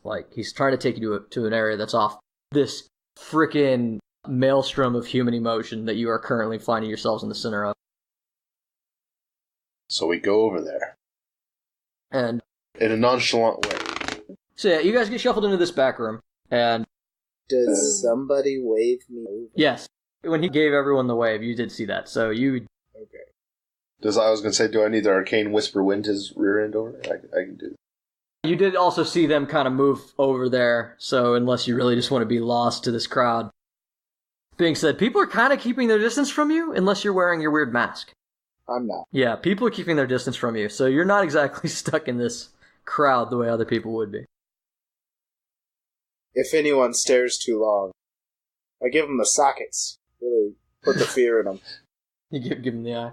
like, he's trying to take you to an area that's off this frickin' maelstrom of human emotion that you are currently finding yourselves in the center of.
So we go over there.
And
In a nonchalant way.
so yeah, you guys get shuffled into this back room, and
Does somebody wave me over?
yes, when he gave everyone the wave, you did see that, so you...
Okay.
I was going to say, do I need the arcane whisper wind his rear end over? I can do that.
You did also see them kind of move over there, so unless you really just want to be lost to this crowd. Being said, people are kind of keeping their distance from you, unless you're wearing your weird mask.
I'm not.
Yeah, people are keeping their distance from you, so you're not exactly stuck in this crowd the way other people would be.
If anyone stares too long, I give them the sockets. Really put the fear in them.
You give them the eye.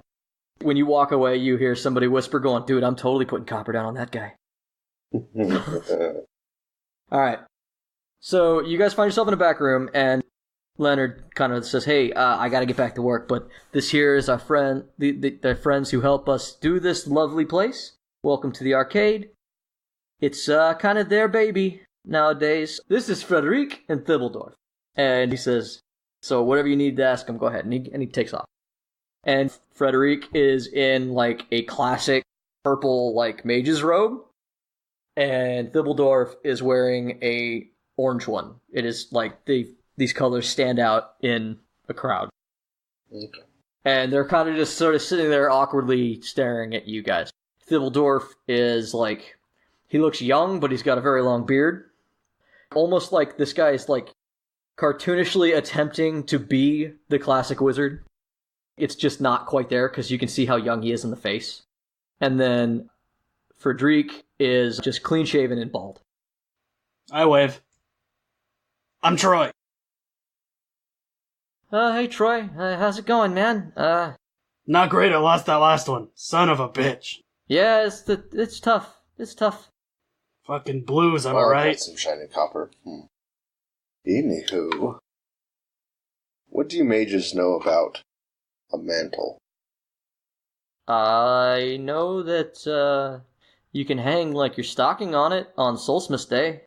When you walk away, you hear somebody whisper going, "Dude, I'm totally putting copper down on that guy." Alright. So, you guys find yourself in a back room, and Leonard kind of says, "Hey, I gotta get back to work, but this here is our friend, the friends who help us do this lovely place. Welcome to the Arc-Cade. It's kind of their baby nowadays. This is Frederic and Thibbledorf." And he says, "So whatever you need to ask him, go ahead." And he takes off. And Frederic is in, like, a classic purple, like, mage's robe. And Thibbledorf is wearing a orange one. It is, like, these colors stand out in a crowd.
Okay.
And they're kind of just sort of sitting there awkwardly staring at you guys. Thibbledorf is, like, he looks young, but he's got a very long beard. Almost like this guy is, like, cartoonishly attempting to be the classic wizard. It's just not quite there, because you can see how young he is in the face. And then Frederic is just clean-shaven and bald.
I wave. I'm Troy.
Hey Troy, how's it going, man?
Not great, I lost that last one. Son of a bitch.
Yeah, it's tough. It's tough.
Fucking blues, am I
Well, I've got
right?
some shiny copper. Anywho, what do you mages know about a mantle?
I know that, you can hang, like, your stocking on it on Solstice Day.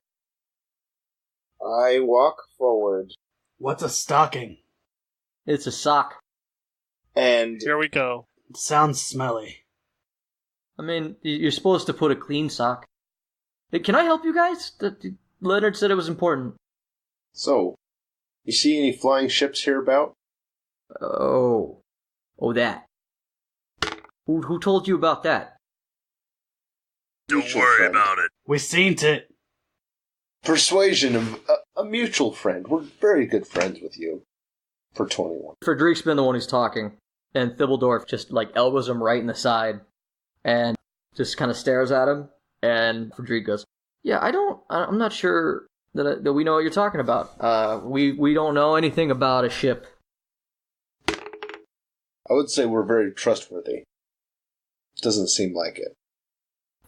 I walk forward,
What's a stocking?
It's a sock.
and
Here we go.
It sounds smelly.
I mean, you're supposed to put a clean sock. Hey, can I help you guys? Leonard said it was important.
So, you see any flying ships hereabout?
Oh, that. Who told you about that?
Don't
Mutual
worry
friend.
about it.
We seen it.
Persuasion of a mutual friend. We're very good friends with you. For 21.
Frederic's been the one who's talking, and Thibbledorf just, like, elbows him right in the side, and just kind of stares at him. And Frederic goes, "Yeah, I'm not sure that we know what you're talking about. We don't know anything about a ship."
I would say we're very trustworthy. Doesn't seem like it.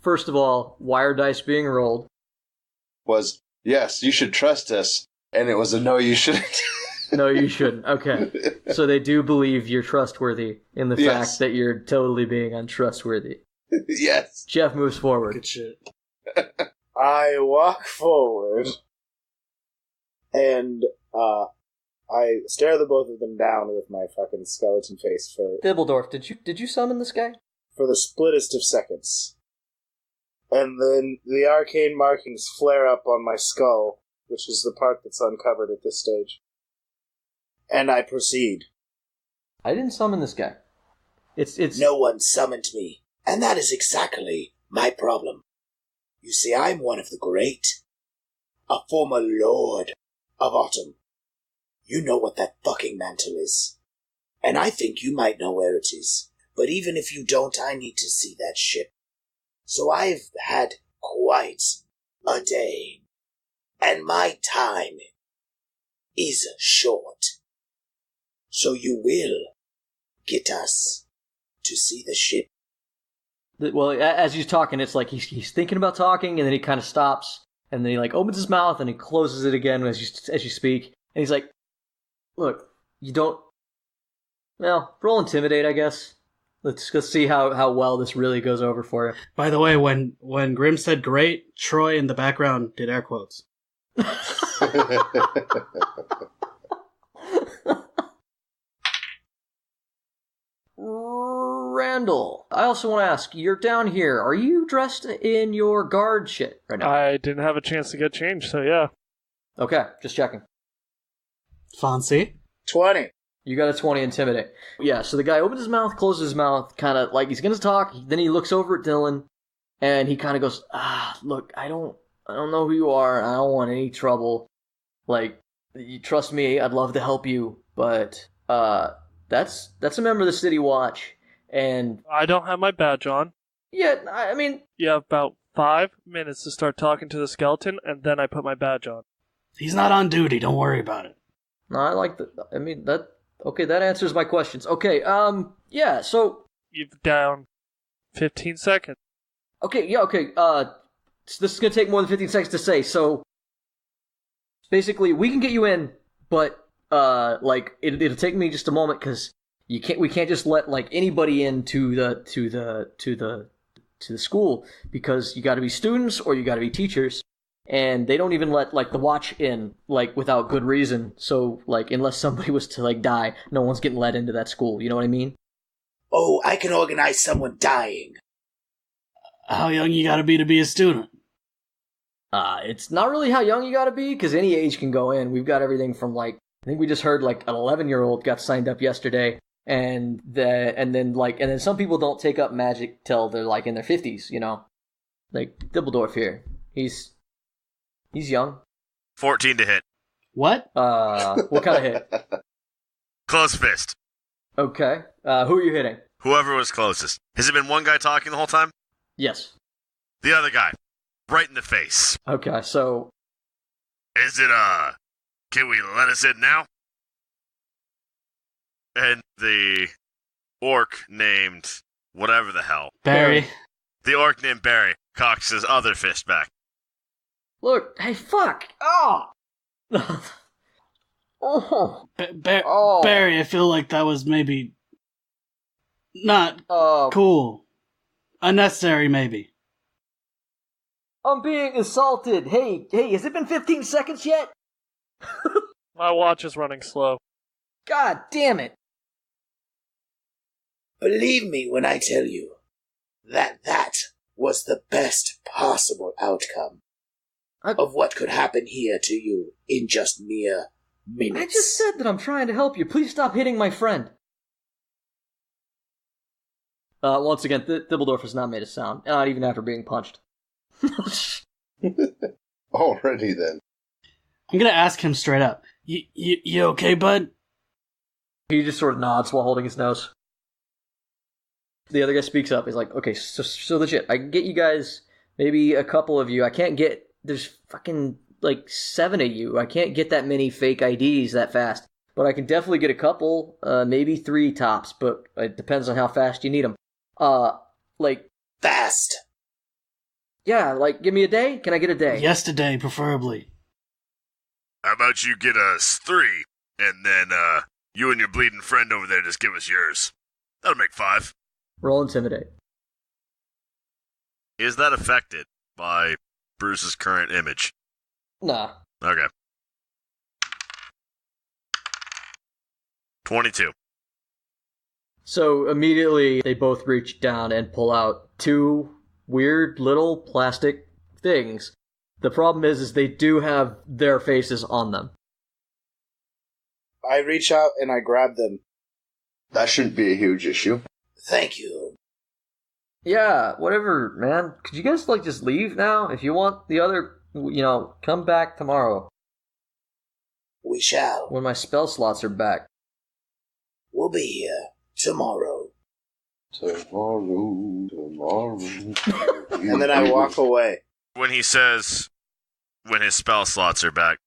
First of all, why are dice being rolled?
Was, yes, you should trust us. And it was a no, you shouldn't.
No, you shouldn't. Okay. So they do believe you're trustworthy in the fact that you're totally being untrustworthy.
Yes.
Jeff moves forward.
Good shit.
I walk forward, and I stare the both of them down with my fucking skeleton face for
Dibbledorf, did you summon this guy?
for the splittest of seconds. And then the arcane markings flare up on my skull, which is the part that's uncovered at this stage. And I proceed.
I didn't summon this guy. It's
No one summoned me, and that is exactly my problem. You see, I'm one of the great, a former lord of autumn. You know what that fucking mantle is, and I think you might know where it is. But even if you don't, I need to see that ship. So I've had quite a day, and my time is short. So you will get us to see the ship.
Well, as he's talking, it's like he's thinking about talking, and then he kind of stops, and then he like opens his mouth, and he closes it again as you speak, and he's like, "Look, you don't. Well, roll intimidate, I guess. Let's see how well this really goes over for you."
By the way, when Grim said great, Troy in the background did air quotes.
Randall, I also want to ask, you're down here. Are you dressed in your guard shit right now?
I didn't have a chance to get changed, so yeah.
Okay, just checking.
Fancy.
20.
You got a 20 intimidate. Yeah, so the guy opens his mouth, closes his mouth, kind of like he's going to talk. Then he looks over at Dylan, and he kind of goes, look, I don't know who you are. I don't want any trouble. Like, you trust me, I'd love to help you, but that's a member of the City Watch, and
I don't have my badge on.
yeah, I mean,
You have about 5 minutes to start talking to the skeleton, and then I put my badge on.
He's not on duty. Don't worry about it.
no, I like that. I mean that. Okay, that answers my questions. Okay, yeah, so
You've down 15 seconds.
okay, yeah, okay. So this is gonna take more than 15 seconds to say. So basically, we can get you in, but like it'll take me just a moment because we can't just let like anybody into the school because you got to be students or you got to be teachers, and they don't even let like the watch in like without good reason. So like unless somebody was to like die, no one's getting let into that school. You know what I mean?
Oh, I can organize someone dying.
How young you gotta be a student?
It's not really how young you got to be because any age can go in. We've got everything from like I think we just heard like an 11-year-old got signed up yesterday. And then some people don't take up magic till they're like in their 50s, you know, like Dibbledorf here. He's young.
14 to hit.
What?
What kind of hit?
Close fist.
Okay. Who are you hitting?
Whoever was closest. Has it been one guy talking the whole time?
Yes.
The other guy. Right in the face.
Okay, so
Is it, can we let us in now? And the orc named whatever the hell.
Barry.
The orc named Barry cocks his other fist back.
look, hey, fuck! Oh, oh, Oh.
Barry, I feel like that was maybe not
oh,
cool. Unnecessary, maybe.
I'm being assaulted. Hey, has it been 15 seconds yet?
My watch is running slow.
God damn it!
Believe me when I tell you that was the best possible outcome of what could happen here to you in just mere minutes.
I just said that I'm trying to help you. Please stop hitting my friend. Once again, Dibbledorf has not made a sound, not even after being punched.
Already then.
I'm gonna ask him straight up. You okay, bud?
He just sort of nods while holding his nose. The other guy speaks up. He's like, okay, so legit. I can get you guys, maybe a couple of you. I can't get, there's fucking like 7 of you. I can't get that many fake IDs that fast. But I can definitely get a couple, maybe 3 tops, but it depends on how fast you need them.
Fast!
Yeah, like, give me a day? Can I get a day?
Yesterday, preferably.
How about you get us 3, and then you and your bleeding friend over there just give us yours. That'll make 5.
Roll Intimidate.
Is that affected by Bruce's current image?
Nah.
Okay. 22.
So immediately they both reach down and pull out 2 weird little plastic things. The problem is they do have their faces on them.
I reach out and I grab them.
That shouldn't be a huge issue.
Thank you.
Yeah, whatever, man. Could you guys, like, just leave now? If you want the other, come back tomorrow.
We shall.
When my spell slots are back.
We'll be here tomorrow.
Tomorrow.
And then I walk away.
When he says, when his spell slots are back,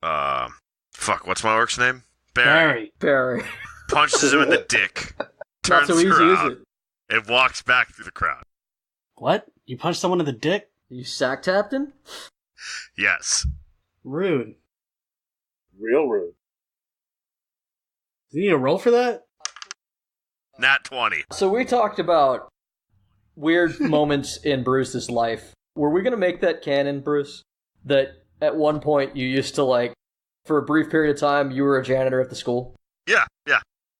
what's my orc's name?
Barry.
Punches him in the dick,
Not
turns
so easy, is
around,
it?
and walks back through the crowd.
What? You punched someone in the dick?
You sack tapped him?
Yes.
Rude.
Real rude.
Do you need a roll for that?
Nat 20.
So we talked about weird moments in Bruce's life. Were we going to make that canon, Bruce? That at one point you used to, like, for a brief period of time, you were a janitor at the school?
Yeah.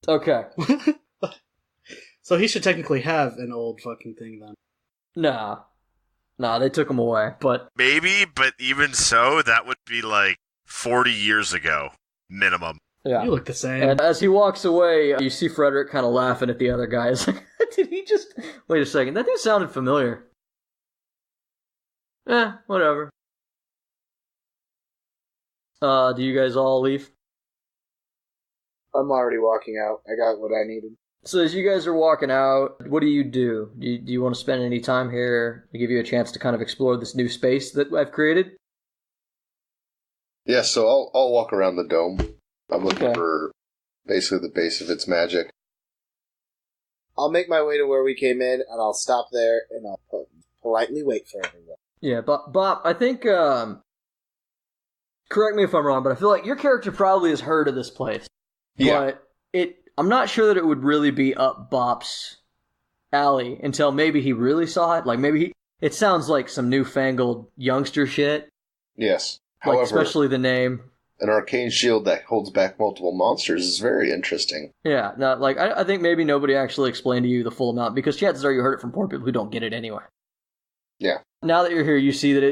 Okay.
So he should technically have an old fucking thing then.
Nah, they took him away, but...
Maybe, but even so, that would be like 40 years ago, minimum.
Yeah.
You look the same.
And as he walks away, you see Frederick kind of laughing at the other guys. Like, did he just... Wait a second, that dude sounded familiar. Whatever. Do you guys all leave?
I'm already walking out. I got what I needed.
So as you guys are walking out, what do? Do you want to spend any time here to give you a chance to kind of explore this new space that I've created?
Yeah, so I'll walk around the dome. I'm looking
Okay.
for basically the base of its magic.
I'll make my way to where we came in, and I'll stop there, and I'll politely wait for everyone.
Yeah, but Bobp, I think, correct me if I'm wrong, but I feel like your character probably has heard of this place.
Yeah.
But I'm not sure that it would really be up Bop's alley until maybe he really saw it. Like, maybe it sounds like some newfangled youngster shit.
Yes.
Like,
However,
especially the name.
an arcane shield that holds back multiple monsters is very interesting.
Yeah, no, like, I think maybe nobody actually explained to you the full amount, because chances are you heard it from poor people who don't get it anyway.
Yeah.
Now that you're here, you see that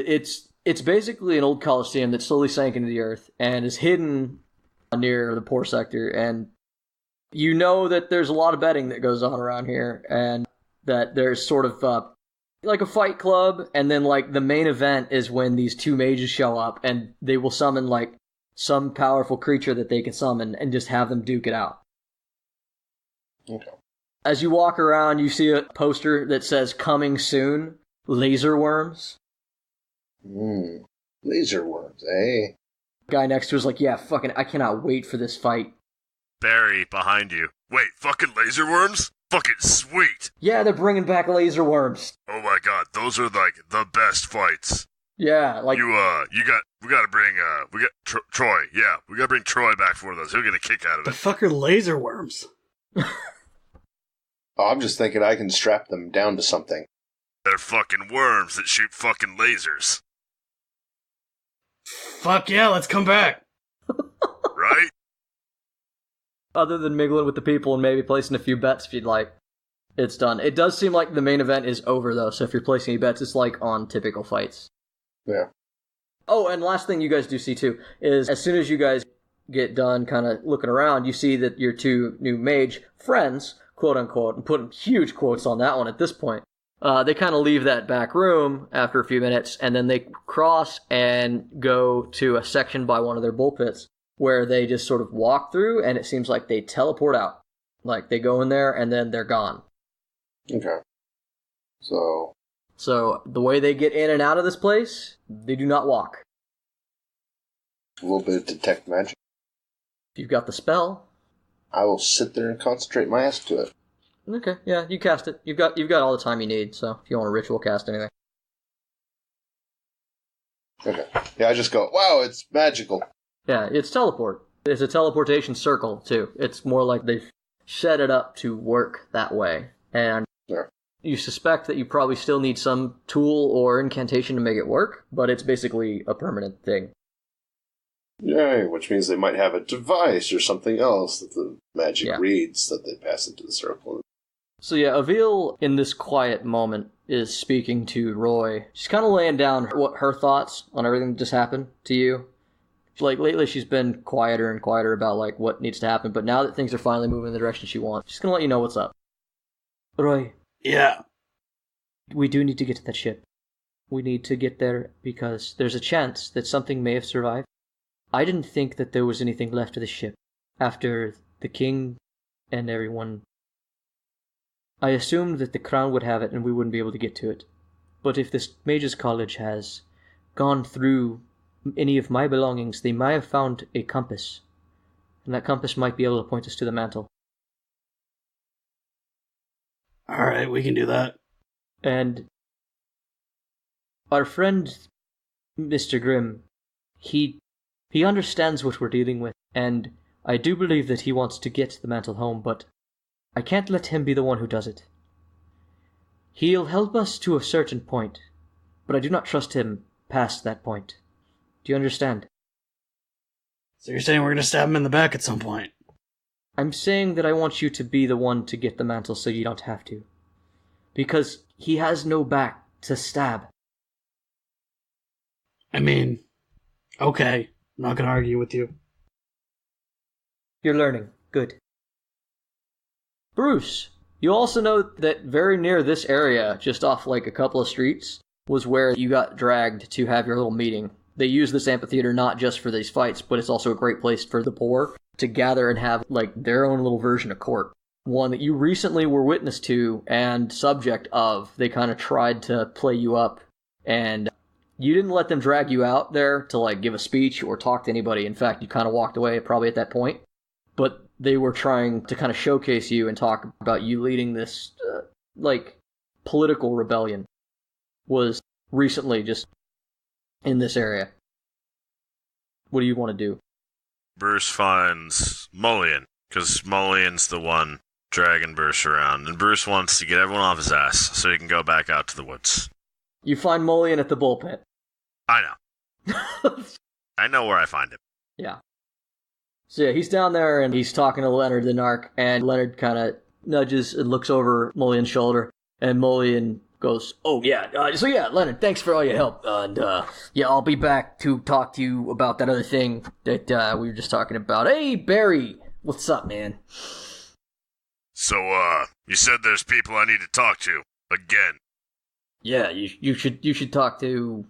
it's basically an old coliseum that slowly sank into the earth and is hidden near the poor sector, and you know that there's a lot of betting that goes on around here, and that there's sort of like a fight club, and then like the main event is when these 2 mages show up, and they will summon like some powerful creature that they can summon and just have them duke it out.
Okay.
As you walk around, you see a poster that says "Coming Soon, Laser Worms."
Laser worms, eh?
Guy next to us like, yeah, fucking, I cannot wait for this fight.
Barry, behind you. Wait, fucking laser worms? Fucking sweet!
Yeah, they're bringing back laser worms.
Oh my god, those are like the best fights.
Yeah, like...
We gotta bring, Troy. Yeah, we gotta bring Troy back for those. He'll get a kick out of
The
it.
fuck are laser worms?
Oh, I'm just thinking I can strap them down to something.
They're fucking worms that shoot fucking lasers.
Fuck yeah, let's come back.
Right?
Other than mingling with the people and maybe placing a few bets if you'd like, it's done. It does seem like the main event is over, though, so if you're placing any bets, it's like on typical fights.
Yeah.
Oh, and last thing you guys do see, too, is as soon as you guys get done kind of looking around, you see that your 2 new mage friends, quote-unquote, and putting huge quotes on that one at this point, they kind of leave that back room after a few minutes, and then they cross and go to a section by one of their bull pits, where they just sort of walk through, and it seems like they teleport out. Like, they go in there, and then they're gone.
Okay.
So the way they get in and out of this place, they do not walk.
A little bit of detect magic.
If you've got the spell,
I will sit there and concentrate my ass to it.
okay, yeah, you cast it. You've got all the time you need. So if you want to ritual cast anything,
Okay. Yeah, I just go, wow, it's magical.
yeah, it's teleport. It's a teleportation circle too. It's more like they've set it up to work that way, and
Yeah.
you suspect that you probably still need some tool or incantation to make it work, but it's basically a permanent thing.
Yay, which means they might have a device or something else that the magic
Yeah.
reads that they pass into the circle.
So yeah, Avil, in this quiet moment, is speaking to Roy. She's kind of laying down what her thoughts on everything that just happened to you. Like, lately she's been quieter and quieter about, like, what needs to happen, but now that things are finally moving in the direction she wants, she's gonna let you know what's up. Roy,
Yeah.
we do need to get to that ship. We need to get there because there's a chance that something may have survived. I didn't think that there was anything left of the ship after the king and everyone. I assumed that the crown would have it and we wouldn't be able to get to it. But if this mage's college has gone through any of my belongings, they might have found a compass. And that compass might be able to point us to the mantle.
Alright, we can do that.
And our friend, Mr. Grimm, he understands what we're dealing with, and I do believe that he wants to get the mantle home, but I can't let him be the one who does it. He'll help us to a certain point, but I do not trust him past that point. Do you understand?
So you're saying we're gonna stab him in the back at some point?
I'm saying that I want you to be the one to get the mantle so you don't have to. Because he has no back to stab.
I mean, okay. I'm not gonna argue with you.
You're learning. Good. Bruce, you also know that very near this area, just off like a couple of streets, was where you got dragged to have your little meeting. They use this amphitheater not just for these fights, but it's also a great place for the poor to gather and have like their own little version of court. One that you recently were witness to and subject of. They kind of tried to play you up, and you didn't let them drag you out there to like give a speech or talk to anybody. In fact, you kind of walked away probably at that point. But they were trying to kind of showcase you and talk about you leading this like political rebellion. Was recently just in this area. What do you want to do?
Bruce finds Mullion, because Mullion's the one dragging Bruce around, and Bruce wants to get everyone off his ass so he can go back out to the woods.
You find Mullion at the bullpen.
I know. I know where I find him.
Yeah. So yeah, he's down there and he's talking to Leonard the narc, and Leonard kind of nudges and looks over Mullion's shoulder, and Mullion goes, oh yeah, Leonard, thanks for all your help, and yeah, I'll be back to talk to you about that other thing that we were just talking about. Hey, Barry, what's up, man?
So, you said there's people I need to talk to, again.
Yeah, you should talk to...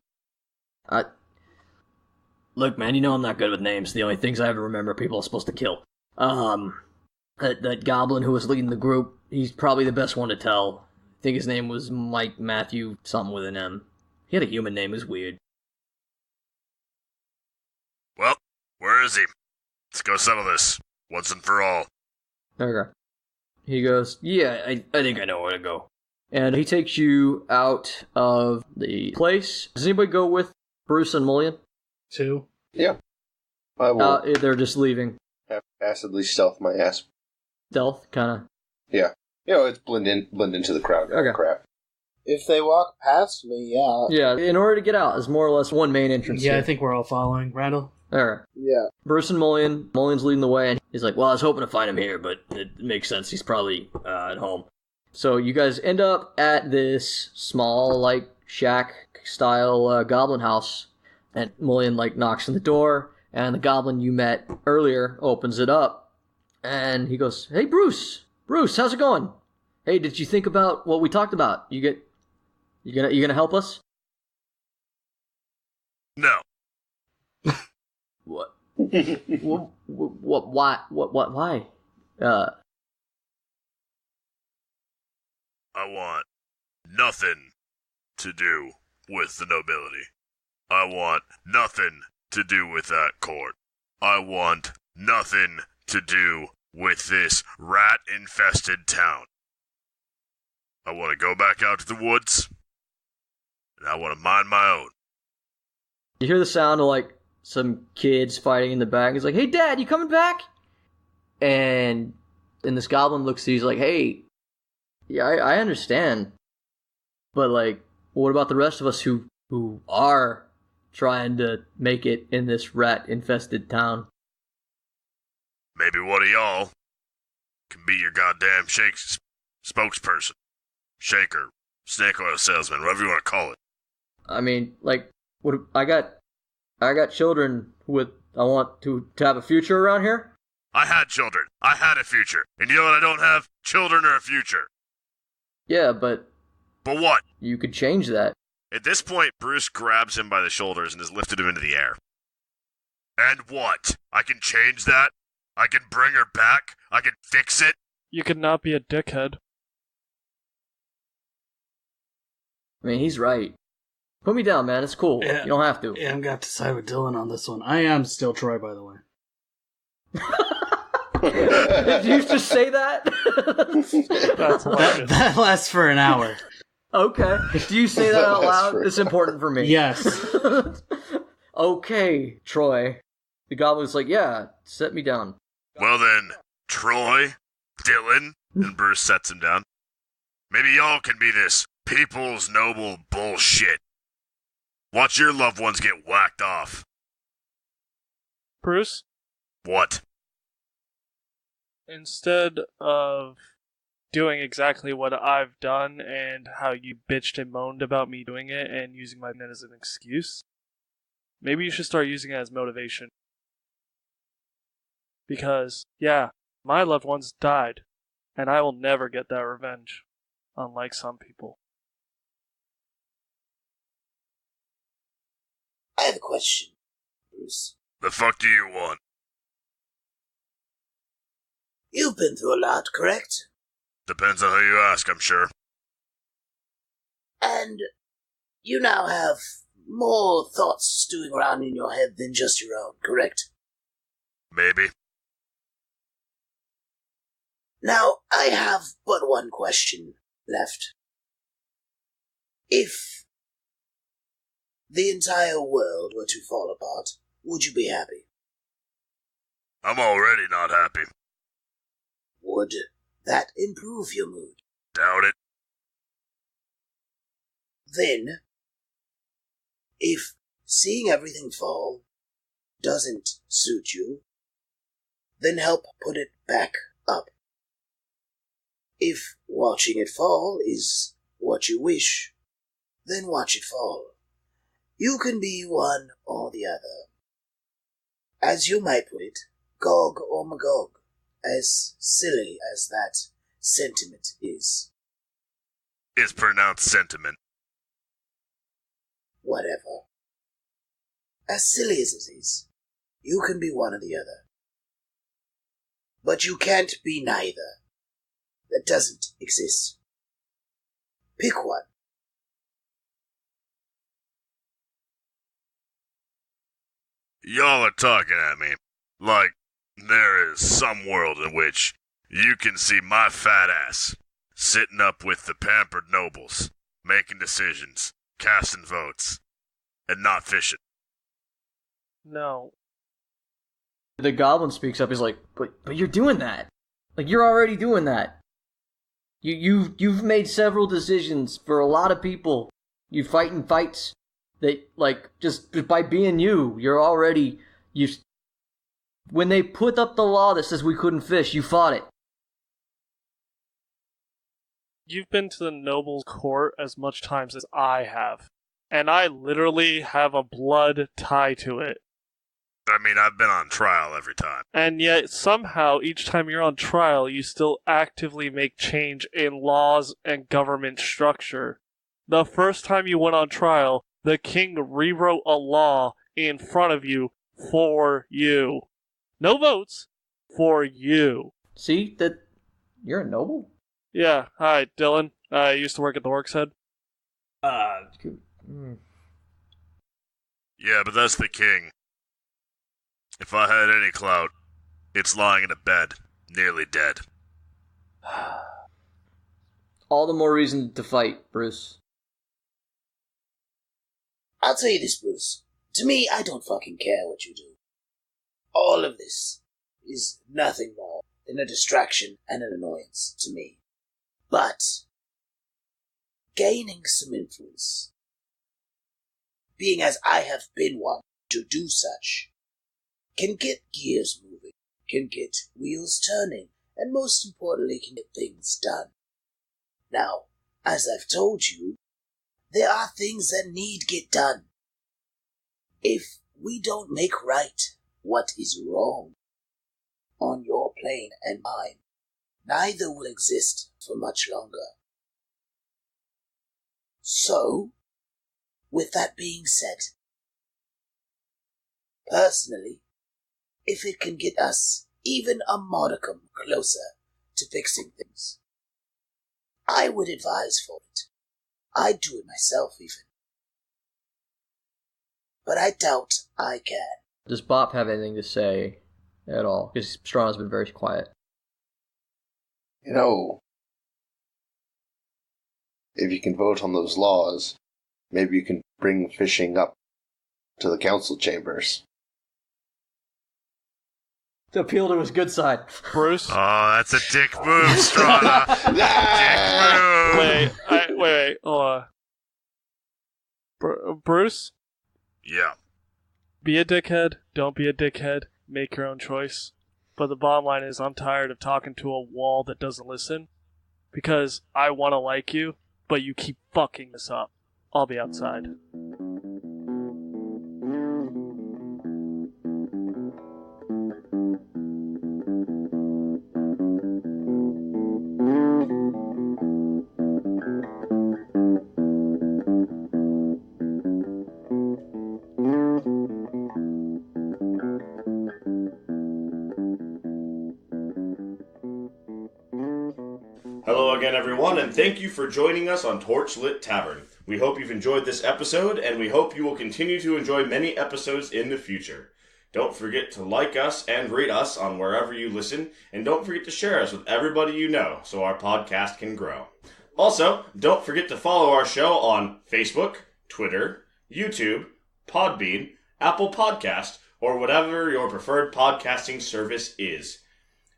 Look, man, you know I'm not good with names. The only things I ever remember are people I'm supposed to kill. That goblin who was leading the group, he's probably the best one to tell. I think his name was Mike Matthew, something with an M. He had a human name, it was weird.
Well, where is he? Let's go settle this, once and for all.
Okay. He goes, yeah, I think I know where to go. And he takes you out of the place. Does anybody go with Bruce and Mullion?
2.
Yeah. I will
They're just leaving.
acidly stealth my ass.
Stealth, kind of.
Yeah. You know, it's blend into the crowd.
Okay.
Crap.
If they walk past me, yeah.
Yeah, in order to get out, there's more or less one main entrance.
Yeah,
here.
I think we're all following. Randall?
Alright.
Yeah.
Bruce and Mullion. Mullion's leading the way, and he's like, well, I was hoping to find him here, but it makes sense. He's probably at home. So you guys end up at this small, like, shack-style goblin house, and Mullion, like, knocks on the door, and the goblin you met earlier opens it up, and he goes, hey, Bruce! Bruce, how's it going? Hey, did you think about what we talked about? You gonna help us?
No.
What? What? Why? Why?
I want nothing to do with the nobility. I want nothing to do with that court. I want nothing to do with this rat-infested town. I want to go back out to the woods, and I want to mind my own.
You hear the sound of, like, some kids fighting in the back. He's like, hey, Dad, you coming back? And this goblin looks at you, he's like, hey, yeah, I understand. But, like, what about the rest of us who are trying to make it in this rat-infested town?
Maybe one of y'all can be your goddamn spokesperson. Shaker, snake oil salesman, whatever you want to call it.
I mean, like, what I got children with I want to have a future around here.
I had children. I had a future. And you know what I don't have? Children or a future.
Yeah, but
what?
You could change that.
At this point, Bruce grabs him by the shoulders and has lifted him into the air. And what? I can change that? I can bring her back? I can fix it?
You could not be a dickhead.
I mean, he's right. Put me down, man. It's cool.
Yeah.
You don't have to.
Yeah, I'm going to have to side with Dylan on this one. I am still Troy, by the way.
Did you just say that?
That's hilarious.
That lasts for an hour.
Okay. Do you say that out loud? It's important for me.
Yes.
Okay, Troy. The goblin's like, yeah, set me down.
Well then, Troy, Dylan, and Bruce sets him down. Maybe y'all can be this people's noble bullshit. Watch your loved ones get whacked off.
Bruce?
What?
Instead of doing exactly what I've done and how you bitched and moaned about me doing it and using my net as an excuse, maybe you should start using it as motivation. Because, yeah, my loved ones died, and I will never get that revenge, unlike some people.
I have a question, Bruce.
The fuck do you want?
You've been through a lot, correct?
Depends on who you ask, I'm sure.
And you now have more thoughts stewing around in your head than just your own, correct?
Maybe.
Now, I have but one question left. If the entire world were to fall apart, would you be happy?
I'm already not happy.
Would that improve your mood?
Doubt it.
Then, if seeing everything fall doesn't suit you, then help put it back up. If watching it fall is what you wish, then watch it fall. You can be one or the other. As you might put it, Gog or Magog, as silly as that sentiment is.
It's pronounced sentiment.
Whatever. As silly as it is, you can be one or the other. But you can't be neither. That doesn't exist. Pick one.
Y'all are talking at me like there is some world in which you can see my fat ass sitting up with the pampered nobles, making decisions, casting votes, and not fishing.
No.
The goblin speaks up. He's like, but you're doing that. Like, you're already doing that. You've made several decisions for a lot of people. You fighting fights that, like, just by being you're already, when they put up the law that says we couldn't fish, you fought it.
You've been to the noble court as much times as I have. And I literally have a blood tie to it.
I mean, I've been on trial every time.
And yet, somehow, each time you're on trial, you still actively make change in laws and government structure. The first time you went on trial, the king rewrote a law in front of you for you. No votes, for you.
See, that you're a noble?
Yeah, hi, Dylan. I used to work at the Orc's Head.
Yeah, but that's the king. If I had any clout, it's lying in a bed, nearly dead.
All the more reason to fight, Bruce.
I'll tell you this, Bruce. To me, I don't fucking care what you do. All of this is nothing more than a distraction and an annoyance to me. But gaining some influence, being as I have been one to do such, can get gears moving, can get wheels turning, and most importantly, can get things done. Now, as I've told you, there are things that need get done. If we don't make right what is wrong on your plane and mine, neither will exist for much longer. So, with that being said, personally, if it can get us even a modicum closer to fixing things, I would advise for it. I'd do it myself, even. But I doubt I can.
Does Bobp have anything to say at all? Because Strana's been very quiet.
You know, if you can vote on those laws, maybe you can bring fishing up to the council chambers.
To appeal to his good side.
Bruce?
Oh, that's a dick move, Strana. Dick move.
Wait, hold on. Bruce?
Yeah.
Be a dickhead, don't be a dickhead, make your own choice. But the bottom line is I'm tired of talking to a wall that doesn't listen. Because I want to like you, but you keep fucking this up. I'll be outside.
Hello again, everyone, and thank you for joining us on Torchlit Tavern. We hope you've enjoyed this episode, and we hope you will continue to enjoy many episodes in the future. Don't forget to like us and rate us on wherever you listen, and don't forget to share us with everybody you know so our podcast can grow. Also, don't forget to follow our show on Facebook, Twitter, YouTube, Podbean, Apple Podcast, or whatever your preferred podcasting service is.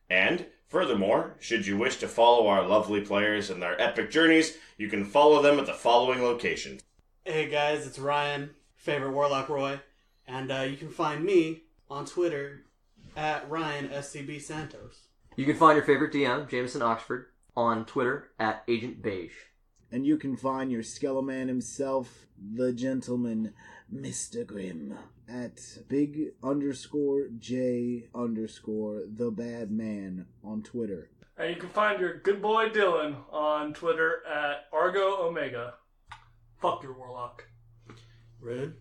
And furthermore, should you wish to follow our lovely players in their epic journeys, you can follow them at the following locations.
Hey guys, it's Ryan, favorite Warlock Roy, and you can find me on Twitter at RyanSCB Santos.
You can find your favorite DM, Jameson Oxford, on Twitter at Agent Beige.
And you can find your Skeleman himself, the gentleman, Mr. Grimm, at big_J_ the bad man on Twitter.
And you can find your good boy Dylan on Twitter at Argo Omega. Fuck your warlock.
Rude.